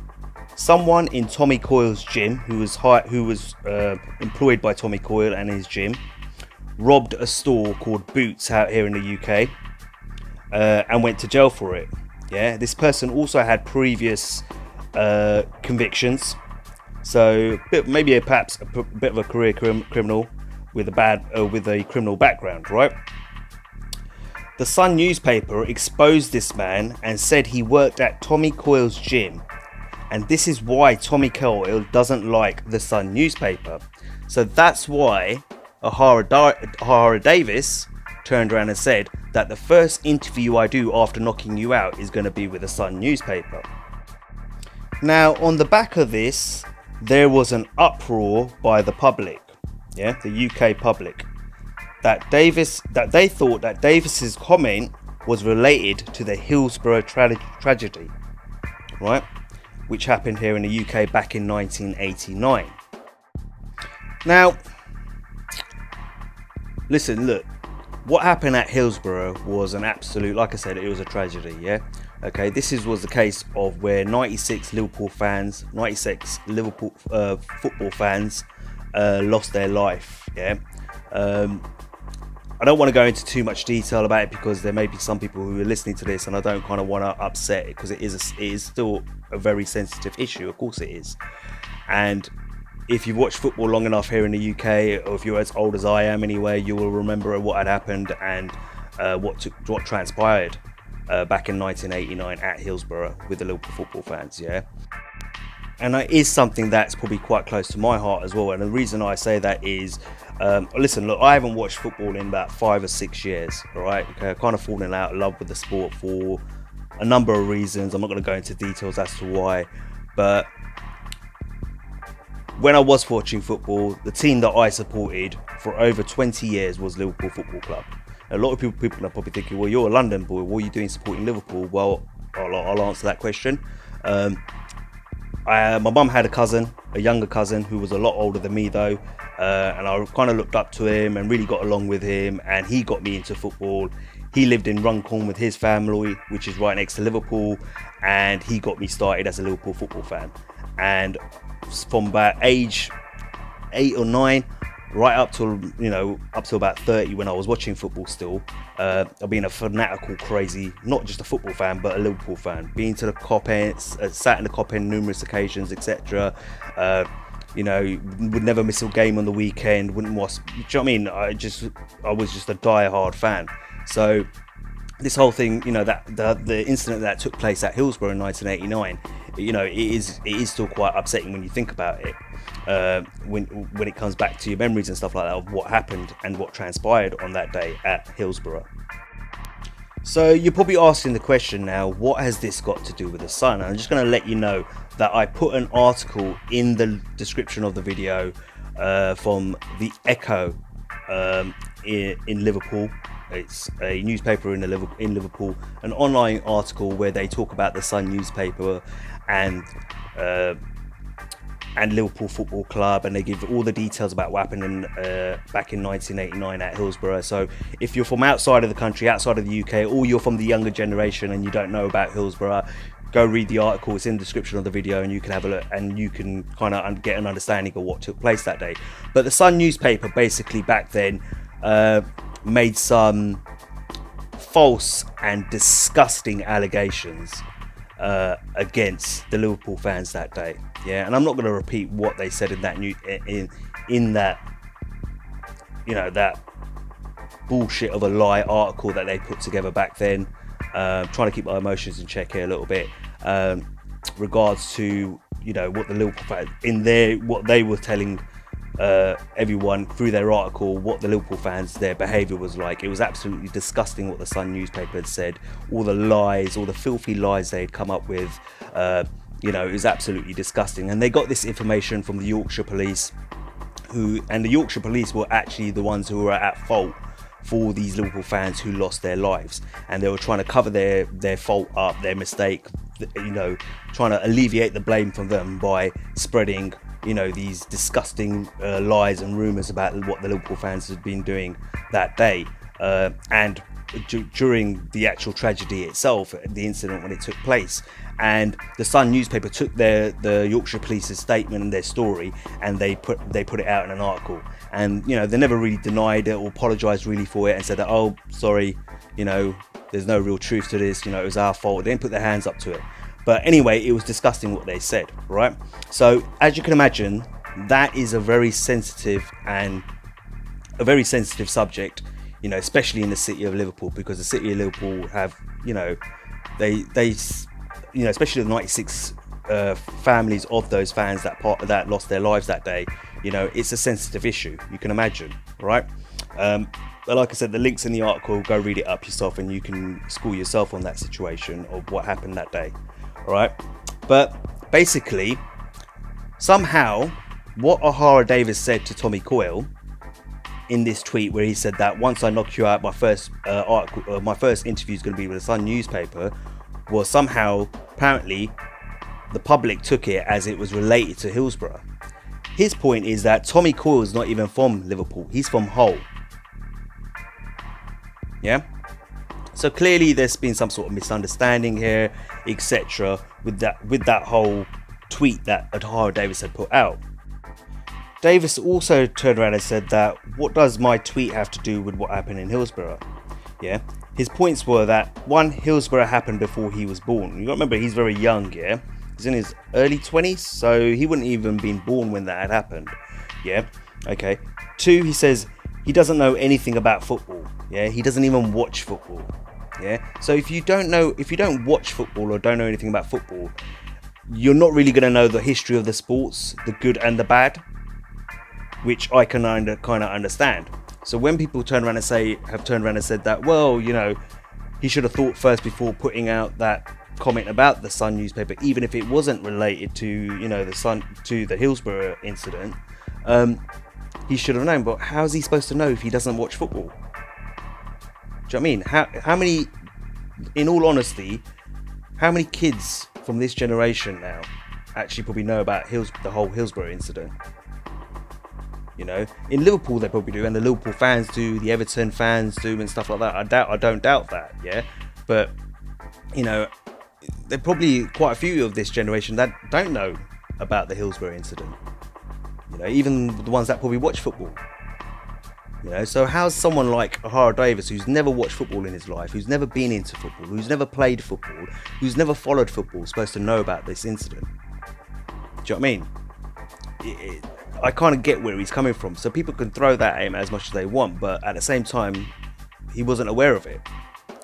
someone in Tommy Coyle's gym, who was employed by Tommy Coyle and his gym, robbed a store called Boots out here in the UK, and went to jail for it. Yeah, this person also had previous convictions, so maybe perhaps a bit of a career criminal with a criminal background, right? The Sun newspaper exposed this man and said he worked at Tommy Coyle's gym, and this is why Tommy Coyle doesn't like the Sun newspaper. So that's why Ohara Davies turned around and said that the first interview I do after knocking you out is going to be with the Sun newspaper. Now, on the back of this, there was an uproar by the public, yeah, the UK public, that they thought that Davies's comment was related to the Hillsborough tragedy, right, which happened here in the UK back in 1989. Now, listen, look, what happened at Hillsborough was an absolute, like I said, it was a tragedy, yeah? Okay, this was the case of where 96 Liverpool football fans lost their life, yeah? I don't want to go into too much detail about it because there may be some people who are listening to this, and I don't kind of want to upset it because it is still a very sensitive issue. Of course it is. And if you've watched football long enough here in the UK, or if you're as old as I am anyway, you will remember what had happened and what transpired back in 1989 at Hillsborough with the Liverpool football fans, yeah? And it is something that's probably quite close to my heart as well. And the reason I say that is, listen, look, I haven't watched football in about 5 or 6 years, all right? Okay, I've kind of fallen out of love with the sport for a number of reasons. I'm not going to go into details as to why, but when I was watching football, the team that I supported for over 20 years was Liverpool Football Club. A lot of people are probably thinking, well, you're a London boy, what are you doing supporting Liverpool? Well, I'll answer that question. My mum had a younger cousin who was a lot older than me though, and I kind of looked up to him and really got along with him, and he got me into football. He lived in Runcorn with his family, which is right next to Liverpool, and he got me started as a Liverpool football fan. And from about age 8 or 9 right up to about 30, when I was watching football still, I've been a fanatical, crazy, not just a football fan but a Liverpool fan. Been to the Cop End, sat in the Cop End numerous occasions, etc. Would never miss a game on the weekend, wouldn't watch, do you know what I mean? I was just a die-hard fan. So this whole thing, that the incident that took place at Hillsborough in 1989, it is still quite upsetting when you think about it, when it comes back to your memories and stuff like that of what happened and what transpired on that day at Hillsborough. So you're probably asking the question now, what has this got to do with the Sun? And I'm just going to let you know that I put an article in the description of the video from the Echo in Liverpool. It's a newspaper in Liverpool, an online article where they talk about the Sun newspaper and Liverpool Football Club, and they give all the details about what happened back in 1989 at Hillsborough. So if you're from outside of the country, outside of the UK, or you're from the younger generation and you don't know about Hillsborough, go read the article. It's in the description of the video, and you can have a look and you can kind of get an understanding of what took place that day. But the Sun newspaper basically back then made some false and disgusting allegations against the Liverpool fans that day. Yeah, and I'm not going to repeat what they said in that that bullshit of a lie article that they put together back then. Trying to keep my emotions in check here a little bit. Regards to what the Liverpool fans what they were telling everyone through their article, what the Liverpool fans, their behaviour was like. It was absolutely disgusting what the Sun newspaper had said, all the lies, all the filthy lies they had come up with. It was absolutely disgusting, and they got this information from the Yorkshire police, and the Yorkshire police were actually the ones who were at fault for these Liverpool fans who lost their lives, and they were trying to cover their fault up, their mistake, trying to alleviate the blame from them by spreading these disgusting lies and rumours about what the Liverpool fans had been doing that day, and during the actual tragedy itself, the incident when it took place. And the Sun newspaper took the Yorkshire Police's statement and their story, and they put it out in an article. And they never really denied it or apologised really for it and said that, oh, sorry, there's no real truth to this, it was our fault. They didn't put their hands up to it. But anyway, it was disgusting what they said, right? So as you can imagine, that is a very sensitive subject, especially in the city of Liverpool, because the city of Liverpool have, they especially the 96 families of those fans that lost their lives that day. It's a sensitive issue, you can imagine, right? But like I said, the link's in the article, go read it up yourself and you can school yourself on that situation of what happened that day. All right, but basically, somehow, what Ohara Davies said to Tommy Coyle in this tweet, where he said that once I knock you out, my first interview is going to be with the Sun newspaper, was somehow, apparently, the public took it as it was related to Hillsborough. His point is that Tommy Coyle is not even from Liverpool; he's from Hull. Yeah. So clearly there's been some sort of misunderstanding here, etc. with that whole tweet that Ohara Davies had put out. Davies also turned around and said that, what does my tweet have to do with what happened in Hillsborough? Yeah, his points were that, one, Hillsborough happened before he was born. You got to remember, he's very young, yeah? He's in his early 20s, so he wouldn't even been born when that had happened. Yeah, okay. Two, he says he doesn't know anything about football. Yeah, he doesn't even watch football. Yeah, so if you don't watch football or don't know anything about football, you're not really going to know the history of the sports, the good and the bad, which I can kind of understand. So when people have turned around and said that, well, he should have thought first before putting out that comment about the Sun newspaper, even if it wasn't related to the Hillsborough incident, he should have known. But how's he supposed to know if he doesn't watch football? Do you know what I mean? How many, in all honesty, how many kids from this generation now actually probably know about the whole Hillsborough incident? You know, in Liverpool they probably do, and the Liverpool fans do, the Everton fans do, and stuff like that. I don't doubt that, yeah. But you know, there are probably quite a few of this generation that don't know about the Hillsborough incident. You know, even the ones that probably watch football. You know, so how's someone like Ohara Davies, who's never watched football in his life, who's never been into football, who's never played football, who's never followed football, supposed to know about this incident? Do you know what I mean? I kind of get where he's coming from. So people can throw that at him as much as they want, but at the same time, he wasn't aware of it.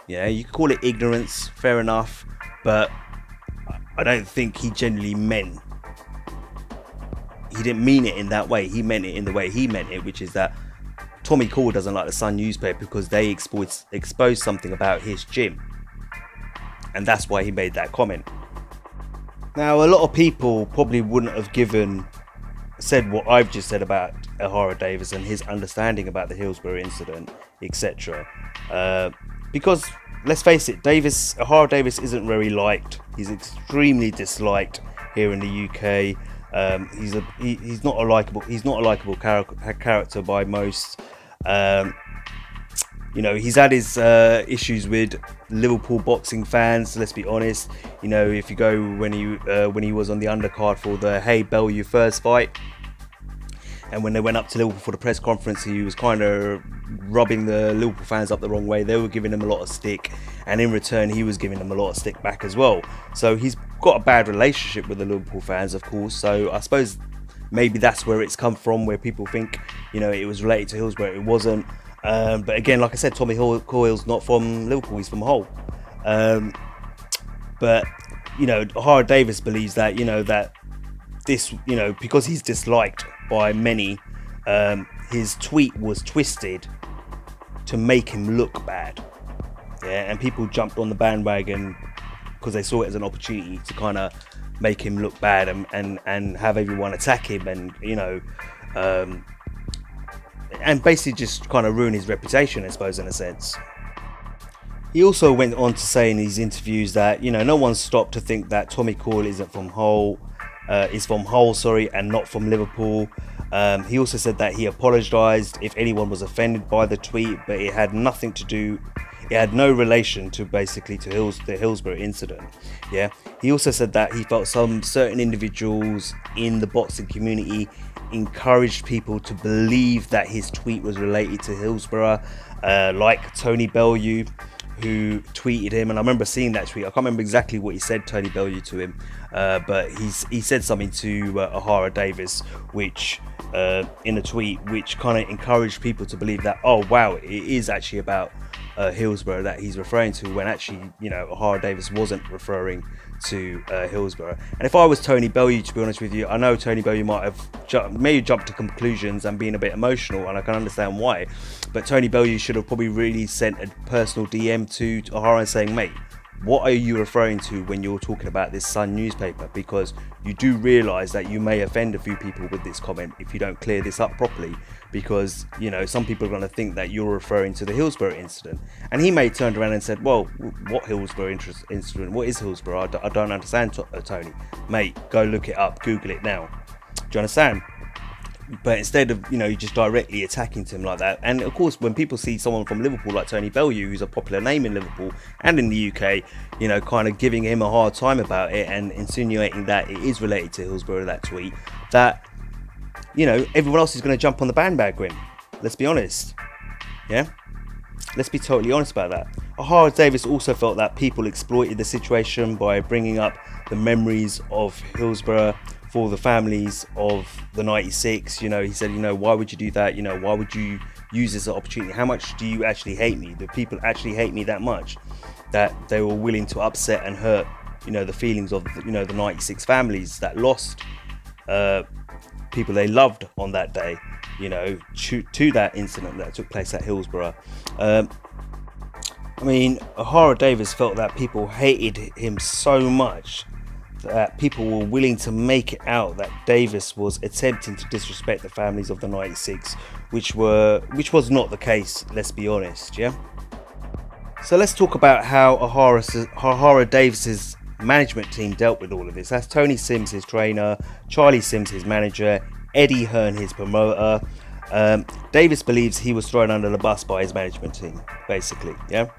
Yeah, you could call it ignorance, fair enough, but I don't think he genuinely meant. He didn't mean it in that way. He meant it in the way he meant it, which is that Tommy Call doesn't like the Sun newspaper because they exposed something about his gym, and that's why he made that comment. Now, a lot of people probably wouldn't have said what I've just said about Ohara Davies and his understanding about the Hillsborough incident, etc. Because let's face it, Ohara Davies isn't very liked. He's extremely disliked here in the UK. He's not a likable character by most. You know, he's had his issues with Liverpool boxing fans. Let's be honest. You know, if you go when he was on the undercard for the Haye Bellew first fight, and when they went up to Liverpool for the press conference, he was kind of rubbing the Liverpool fans up the wrong way. They were giving him a lot of stick, and in return, he was giving them a lot of stick back as well. So he's got a bad relationship with the Liverpool fans, of course. So I suppose maybe that's where it's come from, where people think, you know, it was related to Hillsborough. It wasn't. But again, like I said, Tommy Coyle's not from Liverpool, he's from Hull. But, you know, Ohara Davies believes that, you know, that this, you know, because he's disliked by many, his tweet was twisted to make him look bad. Yeah, and people jumped on the bandwagon because they saw it as an opportunity to kind of make him look bad and have everyone attack him, and, you know, and basically just kind of ruin his reputation, I suppose, in a sense. He also went on to say in his interviews that, you know, no one stopped to think that Tommy Call isn't from Hull, and not from Liverpool. He also said that he apologised if anyone was offended by the tweet, but it had nothing to do. It had no relation to basically to the Hillsborough incident. Yeah. He also said that he felt some certain individuals in the boxing community encouraged people to believe that his tweet was related to Hillsborough, like Tony Bellew, who tweeted him. And I remember seeing that tweet. I can't remember exactly what he said, Tony Bellew, to him, but he said something to Ohara Davies, which in a tweet, which kind of encouraged people to believe that, oh wow, it is actually about Hillsborough that he's referring to, when actually, you know, Ohara Davies wasn't referring to Hillsborough. And if I was Tony Bellew, to be honest with you, I know Tony Bellew might have maybe jumped to conclusions and been a bit emotional, and I can understand why, but Tony Bellew should have probably really sent a personal DM to Ohara and saying, mate, what are you referring to when you're talking about this Sun newspaper? Because you do realise that you may offend a few people with this comment if you don't clear this up properly, because, you know, some people are going to think that you're referring to the Hillsborough incident. And he may have turned around and said, well, what Hillsborough incident? What is Hillsborough? I don't understand, Tony. Mate, go look it up, Google it now. Do you understand? But instead of, you know, just directly attacking him like that, and of course when people see someone from Liverpool like Tony Bellew, who's a popular name in Liverpool and in the UK, you know, kind of giving him a hard time about it and insinuating that it is related to Hillsborough, that tweet, that, you know, everyone else is going to jump on the bandwagon. Let's be honest. Yeah, let's be totally honest about that. Ohara Davies also felt that people exploited the situation by bringing up the memories of Hillsborough for the families of the 96. You know, he said, you know, why would you do that? You know, why would you use this as an opportunity? How much do you actually hate me? Do people actually hate me that much that they were willing to upset and hurt, you know, the feelings of, you know, the 96 families that lost people they loved on that day, you know, to that incident that took place at Hillsborough. I mean, Ohara Davies felt that people hated him so much that people were willing to make it out that Davies was attempting to disrespect the families of the 96, which was not the case, let's be honest. Yeah. So let's talk about how Ohara Davies's management team dealt with all of this. That's Tony Sims, his trainer, Charlie Sims, his manager, Eddie Hearn, his promoter. Davies believes he was thrown under the bus by his management team, basically. Yeah.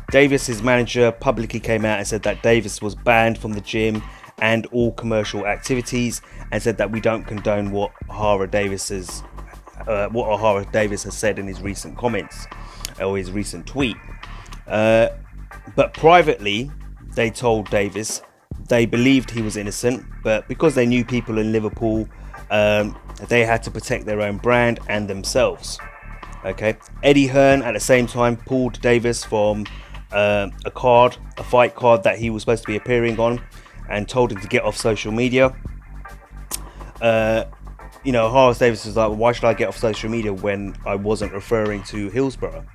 Davies's manager publicly came out and said that Davies was banned from the gym and all commercial activities, and said that we don't condone what Ohara Davies has said in his recent comments or his recent tweet. But privately, they told Davies they believed he was innocent, but because they knew people in Liverpool, they had to protect their own brand and themselves. Okay. Eddie Hearn at the same time pulled Davies from a fight card that he was supposed to be appearing on, and told him to get off social media. You know, Ohara Davies was like, why should I get off social media when I wasn't referring to Hillsborough?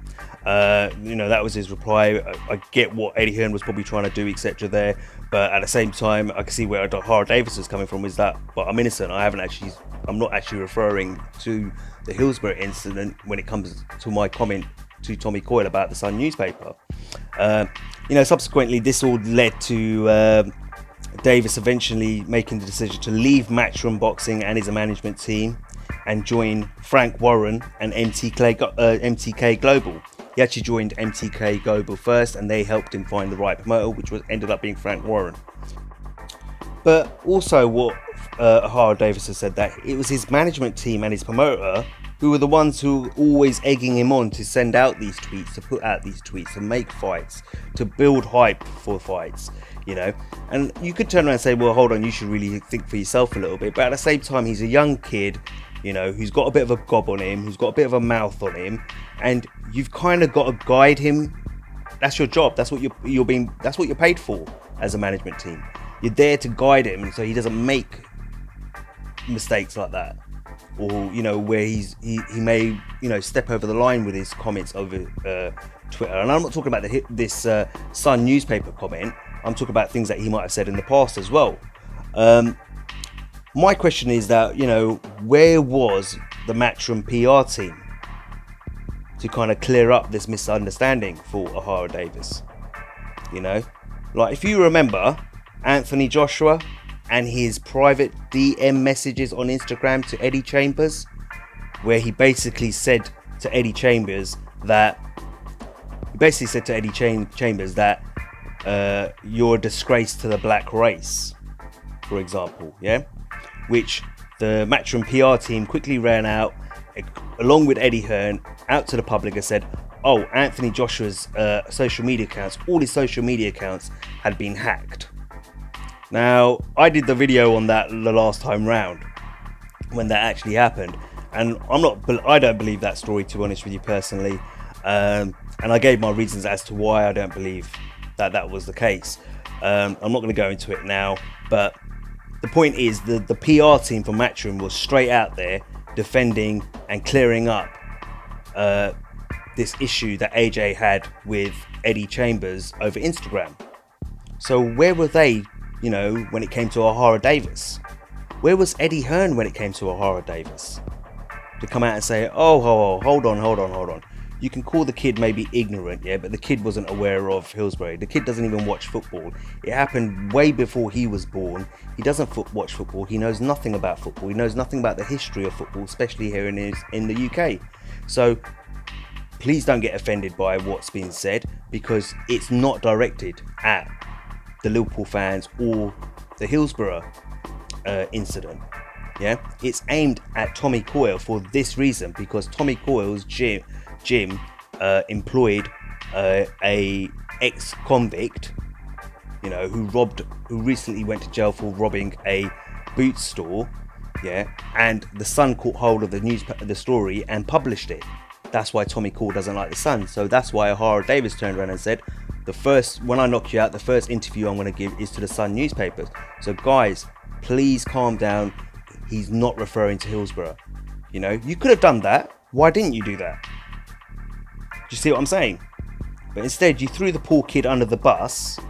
You know, that was his reply. I get what Eddie Hearn was probably trying to do, etc. there, but at the same time, I can see where Ohara Davies is coming from, is that, but I'm innocent. I'm not actually referring to the Hillsborough incident when it comes to my comment to Tommy Coyle about the Sun newspaper. You know, subsequently, this all led to Davies eventually making the decision to leave Matchroom Boxing and his management team and join Frank Warren and MTK Global. He actually joined MTK Global first, and they helped him find the right promoter, which ended up being Frank Warren. But also what Ohara Davies has said, that it was his management team and his promoter who were the ones who were always egging him on to send out these tweets, to put out these tweets, to make fights, to build hype for fights, you know. And you could turn around and say, well, hold on, you should really think for yourself a little bit. But at the same time, he's a young kid, you know, who's got a bit of a gob on him, who's got a bit of a mouth on him, and you've kind of got to guide him. That's your job. That's what that's what you're paid for as a management team. You're there to guide him so he doesn't make mistakes like that, or, you know, where he may, you know, step over the line with his comments over Twitter. And I'm not talking about this Sun newspaper comment. I'm talking about things that he might have said in the past as well. My question is that, you know, where was the Matchroom PR team to kind of clear up this misunderstanding for Ohara Davies? You know, like, if you remember Anthony Joshua and his private DM messages on Instagram to Eddie Chambers, where he basically said to Eddie Chambers that you're a disgrace to the black race, for example, yeah, which the Matchroom PR team quickly ran out, along with Eddie Hearn, out to the public and said, oh, Anthony Joshua's social media accounts, all his social media accounts had been hacked. Now, I did the video on that the last time round when that actually happened, and I don't believe that story, to be honest with you personally, and I gave my reasons as to why I don't believe that that was the case. I'm not going to go into it now, but the point is the PR team for Matchroom was straight out there defending and clearing up this issue that AJ had with Eddie Chambers over Instagram. So where were they, you know, when it came to Ohara Davies? Where was Eddie Hearn when it came to Ohara Davies? To come out and say, oh, hold on. You can call the kid maybe ignorant, yeah, but the kid wasn't aware of Hillsborough. The kid doesn't even watch football. It happened way before he was born. He doesn't watch football. He knows nothing about football. He knows nothing about the history of football, especially here in the UK. So please don't get offended by what's being said, because it's not directed at the Liverpool fans or the Hillsborough incident. Yeah, it's aimed at Tommy Coyle for this reason, because Tommy Coyle's gym employed a ex-convict, you know, who recently went to jail for robbing a boot store, yeah, and the Sun caught hold of the story and published it. That's why Tommy Coyle doesn't like the Sun. So that's why Ohara Davies turned around and said, when I knock you out, the first interview I'm going to give is to the Sun newspapers. So guys, please calm down. He's not referring to Hillsborough. You know, you could have done that. Why didn't you do that? Do you see what I'm saying? But instead, you threw the poor kid under the bus,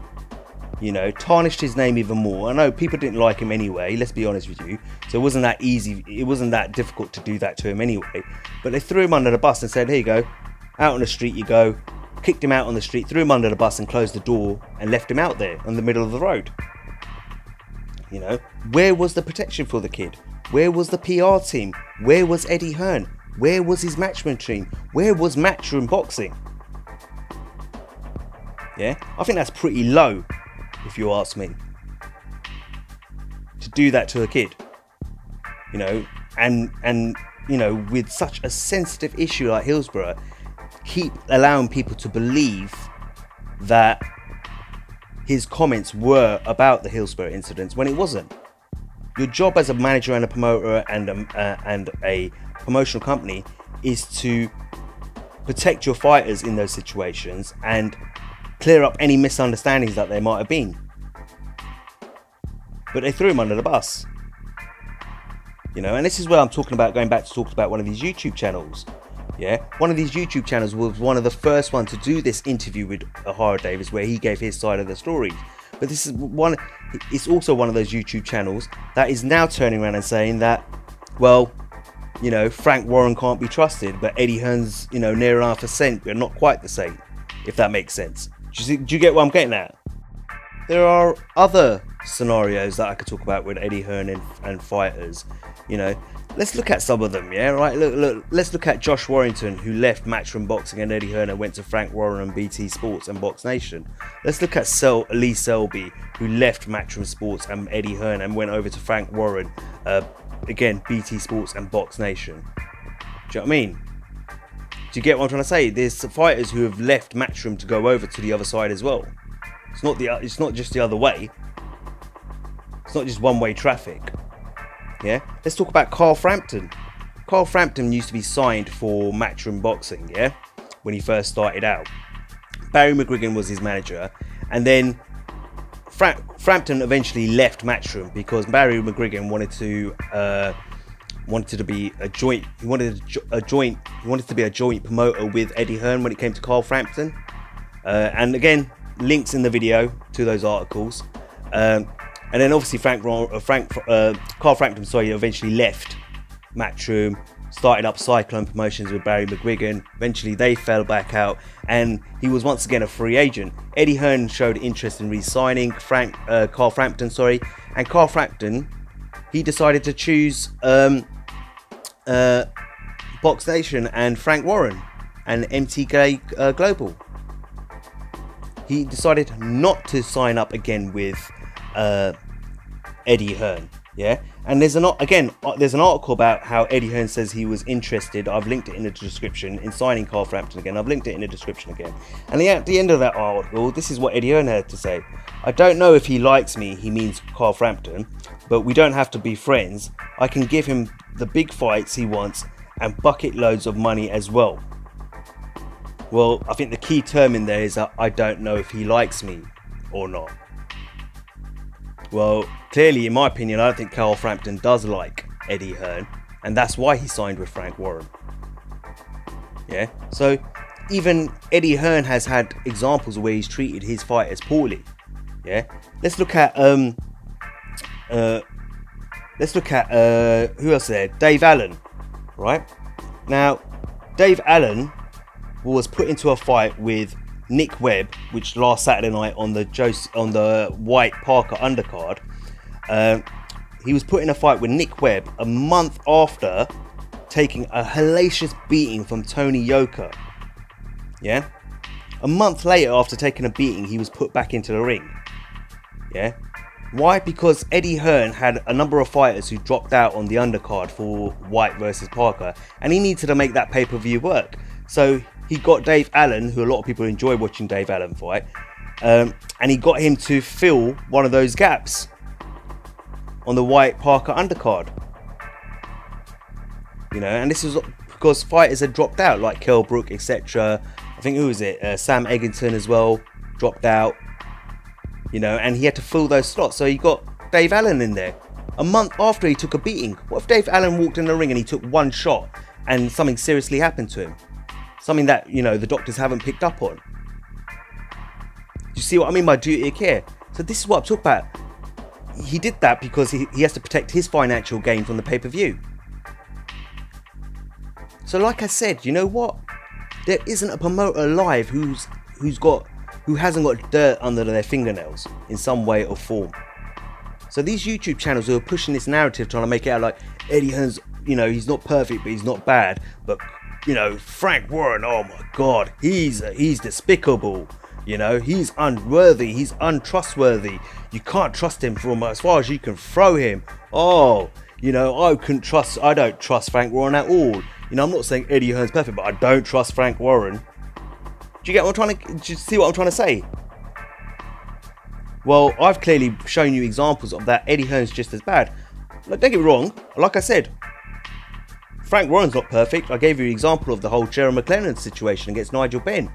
you know, tarnished his name even more. I know people didn't like him anyway, let's be honest with you. So it wasn't that easy, it wasn't that difficult to do that to him anyway. But they threw him under the bus and said, here you go, out on the street you go, kicked him out on the street, threw him under the bus and closed the door and left him out there on the middle of the road. You know, where was the protection for the kid? Where was the PR team? Where was Eddie Hearn? Where was his matchman team? Where was Matchroom Boxing? Yeah, I think that's pretty low, if you ask me, to do that to a kid. You know, and you know, with such a sensitive issue like Hillsborough, keep allowing people to believe that his comments were about the Hillsborough incidents when it wasn't. Your job as a manager and a promoter and a promotional company is to protect your fighters in those situations and clear up any misunderstandings that there might have been. But they threw him under the bus. You know, and this is where I'm talking about, going back to talk about one of these YouTube channels. Yeah, one of these YouTube channels was one of the first ones to do this interview with Ohara Davies, where he gave his side of the story. But this is one, it's also one of those YouTube channels that is now turning around and saying that, well, you know, Frank Warren can't be trusted, but Eddie Hearn's, you know, near enough a cent, but not quite the same, if that makes sense. Do you get what I'm getting at? There are other scenarios that I could talk about with Eddie Hearn and fighters, you know. Let's look at some of them, yeah, right? Look, let's look at Josh Warrington, who left Matchroom Boxing and Eddie Hearn and went to Frank Warren and BT Sports and Box Nation. Let's look at Lee Selby, who left Matchroom Sports and Eddie Hearn and went over to Frank Warren, again, BT Sports and Box Nation. Do you know what I mean? Do you get what I'm trying to say? There's fighters who have left Matchroom to go over to the other side as well. It's not just the other way. It's not just one-way traffic. Yeah, let's talk about Carl Frampton. Carl Frampton used to be signed for Matchroom Boxing, yeah, when he first started out. Barry McGuigan was his manager, and then Frampton eventually left Matchroom because Barry McGuigan wanted to be a joint promoter with Eddie Hearn when it came to Carl Frampton. And again, links in the video to those articles. And then obviously Carl Frampton, eventually left Matchroom, started up Cyclone Promotions with Barry McGuigan. Eventually they fell back out and he was once again a free agent. Eddie Hearn showed interest in re-signing Carl Frampton, and Carl Frampton, he decided to choose Box Nation and Frank Warren and MTK Global. He decided not to sign up again with Eddie Hearn, yeah. And there's an article about how Eddie Hearn says he was interested. I've linked it in the description in signing Carl Frampton again. I've linked it in the description again. And at the end of that article, this is what Eddie Hearn had to say: "I don't know if he likes me," he means Carl Frampton, "but we don't have to be friends. I can give him the big fights he wants and bucket loads of money as well." Well, I think the key term in there is that I don't know if he likes me or not. Well, clearly, in my opinion, I don't think Carl Frampton does like Eddie Hearn, and that's why he signed with Frank Warren. Yeah, so even Eddie Hearn has had examples where he's treated his fighters poorly. Yeah, let's look at who else there? Dave Allen, right? Now, Dave Allen was put into a fight with Nick Webb, which last Saturday night on the Whyte Parker undercard. He was put in a fight with Nick Webb a month after taking a hellacious beating from Tony Yoka. Yeah, a month later, after taking a beating, he was put back into the ring. Yeah, why? Because Eddie Hearn had a number of fighters who dropped out on the undercard for Whyte versus Parker, and he needed to make that pay-per-view work. So he got Dave Allen, who a lot of people enjoy watching Dave Allen fight, and he got him to fill one of those gaps on the Whyte Parker undercard. You know, and this is because fighters had dropped out, like Kell Brook, etc. I think, who was it? Sam Eggington as well dropped out. You know, and he had to fill those slots. So he got Dave Allen in there a month after he took a beating. What if Dave Allen walked in the ring and he took one shot and something seriously happened to him? Something that, you know, the doctors haven't picked up on. Do you see what I mean by duty of care? So this is what I'm talking about. He did that because he has to protect his financial gain from the pay-per-view. So like I said, you know what? There isn't a promoter alive who's who hasn't got dirt under their fingernails in some way or form. So these YouTube channels who are pushing this narrative, trying to make it out like Eddie Hearn's, you know, he's not perfect, but he's not bad. But, you know, Frank Warren, oh my God, he's despicable. You know, he's unworthy, he's untrustworthy. You can't trust him from as far as you can throw him. Oh, you know, I don't trust Frank Warren at all. You know, I'm not saying Eddie Hearn's perfect, but I don't trust Frank Warren. Do you get what I'm trying to, do you see what I'm trying to say? Well, I've clearly shown you examples of that. Eddie Hearn's just as bad. Like, don't get me wrong, like I said, Frank Warren's not perfect. I gave you an example of the whole Jermall McLennan situation against Nigel Benn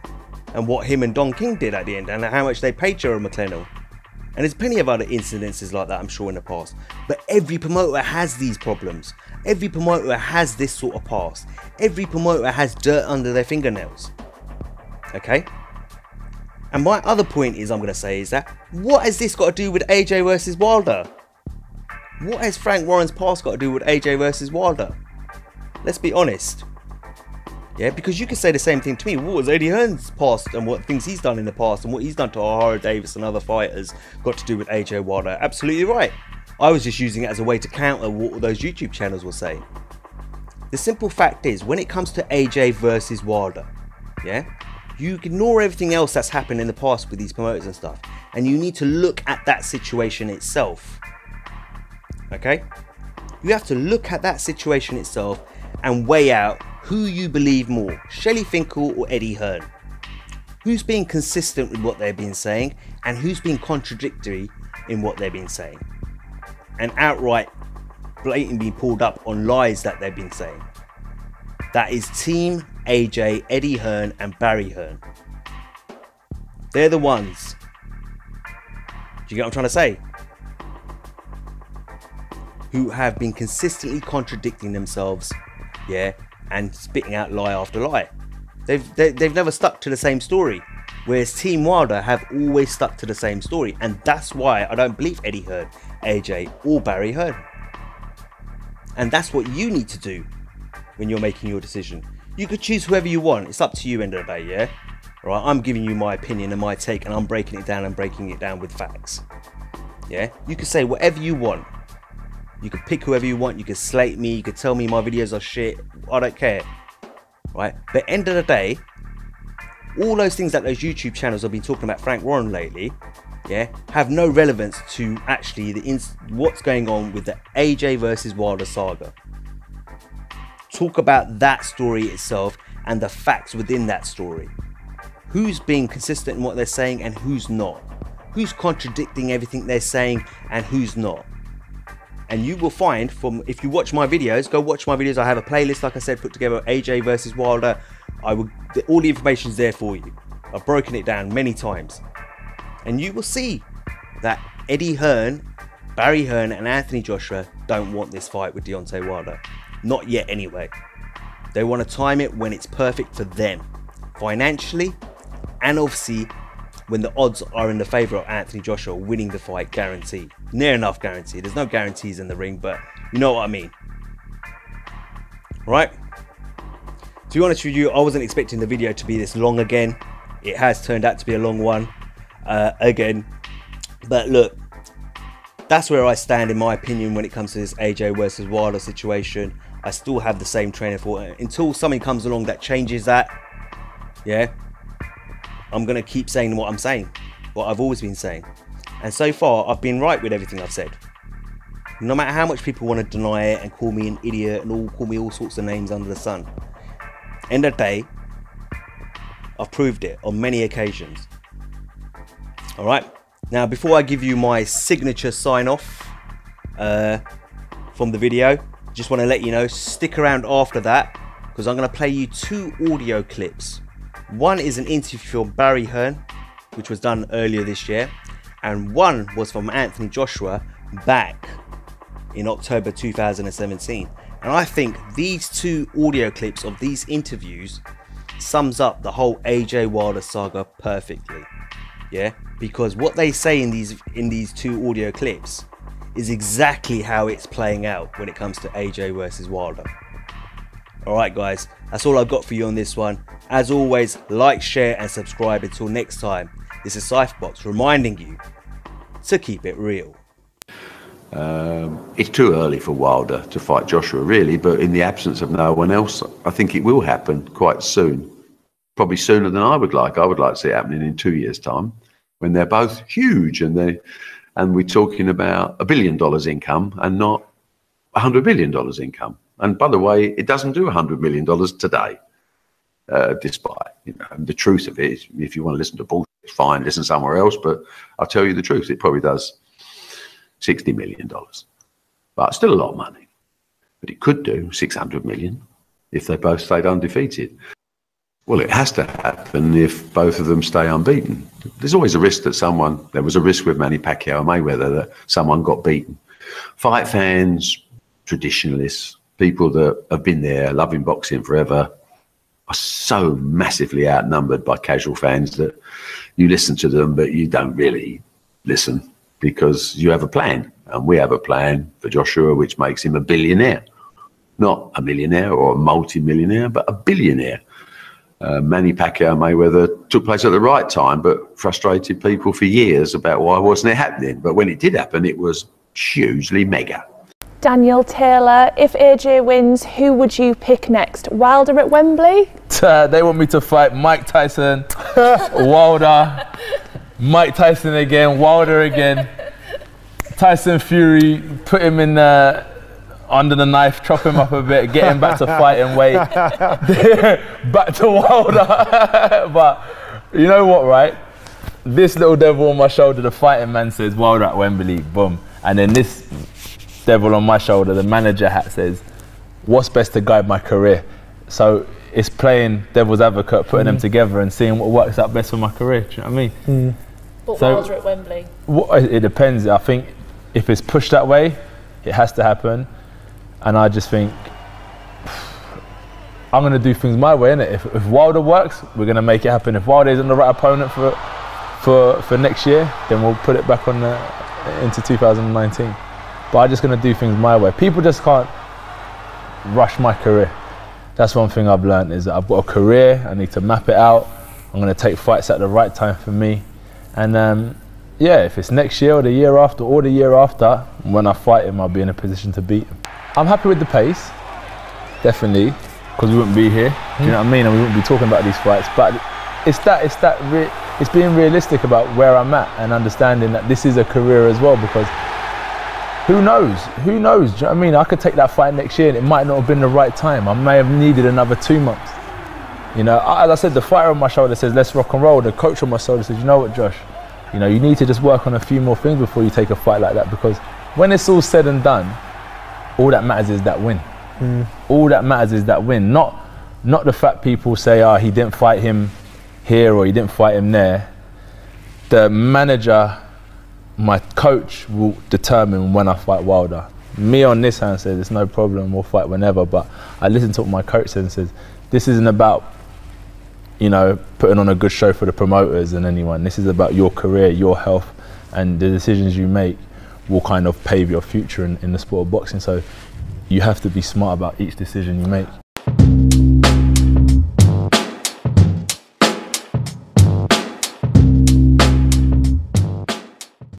and what him and Don King did at the end and how much they paid Jermall McLennan. And there's plenty of other incidences like that, I'm sure, in the past. But every promoter has these problems. Every promoter has this sort of past. Every promoter has dirt under their fingernails. Okay? And my other point is, I'm going to say, is that what has this got to do with AJ versus Wilder? What has Frank Warren's past got to do with AJ versus Wilder? Let's be honest. Yeah, because you can say the same thing to me. What was Eddie Hearn's past and what things he's done in the past and what he's done to Ohara, Davies and other fighters got to do with AJ Wilder? Absolutely right. I was just using it as a way to counter what those YouTube channels were saying. The simple fact is, when it comes to AJ versus Wilder, yeah, you ignore everything else that's happened in the past with these promoters and stuff, and you need to look at that situation itself. Okay? You have to look at that situation itself and weigh out who you believe more, Shelley Finkel or Eddie Hearn. Who's being consistent with what they've been saying and who's being contradictory in what they've been saying, and outright blatantly pulled up on lies that they've been saying. That is Team AJ, Eddie Hearn and Barry Hearn. They're the ones. Do you get what I'm trying to say? Who have been consistently contradicting themselves, yeah, and spitting out lie after lie. They've never stuck to the same story, whereas Team Wilder have always stuck to the same story, and that's why I don't believe Eddie Hearn, AJ or Barry Hearn. And that's what you need to do when you're making your decision. You could choose whoever you want. It's up to you end of the day, yeah? Right, I'm giving you my opinion and my take, and I'm breaking it down with facts. Yeah? You can say whatever you want. You can pick whoever you want. You can slate me. You can tell me my videos are shit. I don't care. Right? But end of the day, all those things that those YouTube channels have been talking about Frank Warren lately, yeah, have no relevance to actually what's going on with the AJ versus Wilder saga. Talk about that story itself and the facts within that story. Who's being consistent in what they're saying and who's not? Who's contradicting everything they're saying and who's not? And you will find, from, if you watch my videos, go watch my videos. I have a playlist, like I said, put together, AJ versus Wilder. All the information's there for you. I've broken it down many times. And you will see that Eddie Hearn, Barry Hearn and Anthony Joshua don't want this fight with Deontay Wilder. Not yet anyway. They want to time it when it's perfect for them. Financially, and obviously when the odds are in the favour of Anthony Joshua winning the fight, guaranteed. Near enough guaranteed. There's no guarantees in the ring, but you know what I mean. Right? To be honest with you, I wasn't expecting the video to be this long again. It has turned out to be a long one again. But look, that's where I stand in my opinion when it comes to this AJ versus Wilder situation. I still have the same train of thought until something comes along that changes that. Yeah, I'm going to keep saying what I'm saying, what I've always been saying. And so far, I've been right with everything I've said. No matter how much people want to deny it and call me an idiot and call me all sorts of names under the sun. End of the day, I've proved it on many occasions. Alright, now before I give you my signature sign off from the video, just want to let you know, stick around after that, because I'm going to play you 2 audio clips. One is an interview from Barry Hearn, which was done earlier this year, and one was from Anthony Joshua back in October 2017. And I think these 2 audio clips of these interviews sums up the whole AJ Wilder saga perfectly. Yeah, because what they say in these 2 audio clips is exactly how it's playing out when it comes to AJ versus Wilder. Alright guys, that's all I've got for you on this one. As always, like, share and subscribe. Until next time, this is Cypherbox reminding you to keep it real. It's too early for Wilder to fight Joshua, really, but in the absence of no one else, I think it will happen quite soon. Probably sooner than I would like. I would like to see it happening in 2 years' time, when they're both huge and we're talking about $1 billion income and not $100 million income. And by the way, it doesn't do $100 million today, despite, you know, the truth of it is, if you want to listen to bullshit, fine, listen somewhere else, but I'll tell you the truth, it probably does $60 million. But still a lot of money. But it could do $600 million if they both stayed undefeated. Well, it has to happen if both of them stay unbeaten. There's always a risk that there was a risk with Manny Pacquiao and Mayweather that someone got beaten. Fight fans, traditionalists, people that have been there, loving boxing forever, are so massively outnumbered by casual fans that you listen to them, but you don't really listen because you have a plan. And we have a plan for Joshua, which makes him a billionaire. Not a millionaire or a multi-millionaire, but a billionaire. Manny Pacquiao Mayweather took place at the right time, but frustrated people for years about why wasn't it happening. But when it did happen, it was hugely mega. Daniel Taylor, if AJ wins, who would you pick next? Wilder at Wembley? They want me to fight Mike Tyson, Wilder, Mike Tyson again, Wilder again, Tyson Fury, put him in under the knife, chop him up a bit, get him back to fighting weight, back to Wilder. But you know what, right? This little devil on my shoulder, the fighting man, says Wilder at Wembley, boom. And then this devil on my shoulder, the manager hat, says, what's best to guide my career? So it's playing devil's advocate, putting them together and seeing what works out best for my career. Do you know what I mean? But so, Wilder at Wembley? It depends. I think if it's pushed that way, it has to happen. And I just think, I'm going to do things my way, innit? If Wilder works, we're going to make it happen. If Wilder isn't the right opponent for next year, then we'll put it back on into 2019. But I'm just going to do things my way. People just can't rush my career. That's one thing I've learned, is that I've got a career, I need to map it out. I'm going to take fights at the right time for me. And yeah, if it's next year or the year after or the year after, when I fight him, I'll be in a position to beat him. I'm happy with the pace, definitely, because we wouldn't be here, do you know what I mean? And we wouldn't be talking about these fights. But it's being realistic about where I'm at and understanding that this is a career as well, because who knows? Who knows? Do you know what I mean? I could take that fight next year and it might not have been the right time. I may have needed another 2 months. You know, as I said, the fighter on my shoulder says, let's rock and roll. The coach on my shoulder says, you know what, Josh? You know, you need to just work on a few more things before you take a fight like that, because when it's all said and done, all that matters is that win. All that matters is that win. Not the fact people say, oh, he didn't fight him here or he didn't fight him there. The manager, my coach, will determine when I fight Wilder. Me on this hand says, it's no problem, we'll fight whenever, but I listen to what my coach says and says, this isn't about, you know, putting on a good show for the promoters and anyone. This is about your career, your health, and the decisions you make will kind of pave your future in the sport of boxing. So you have to be smart about each decision you make.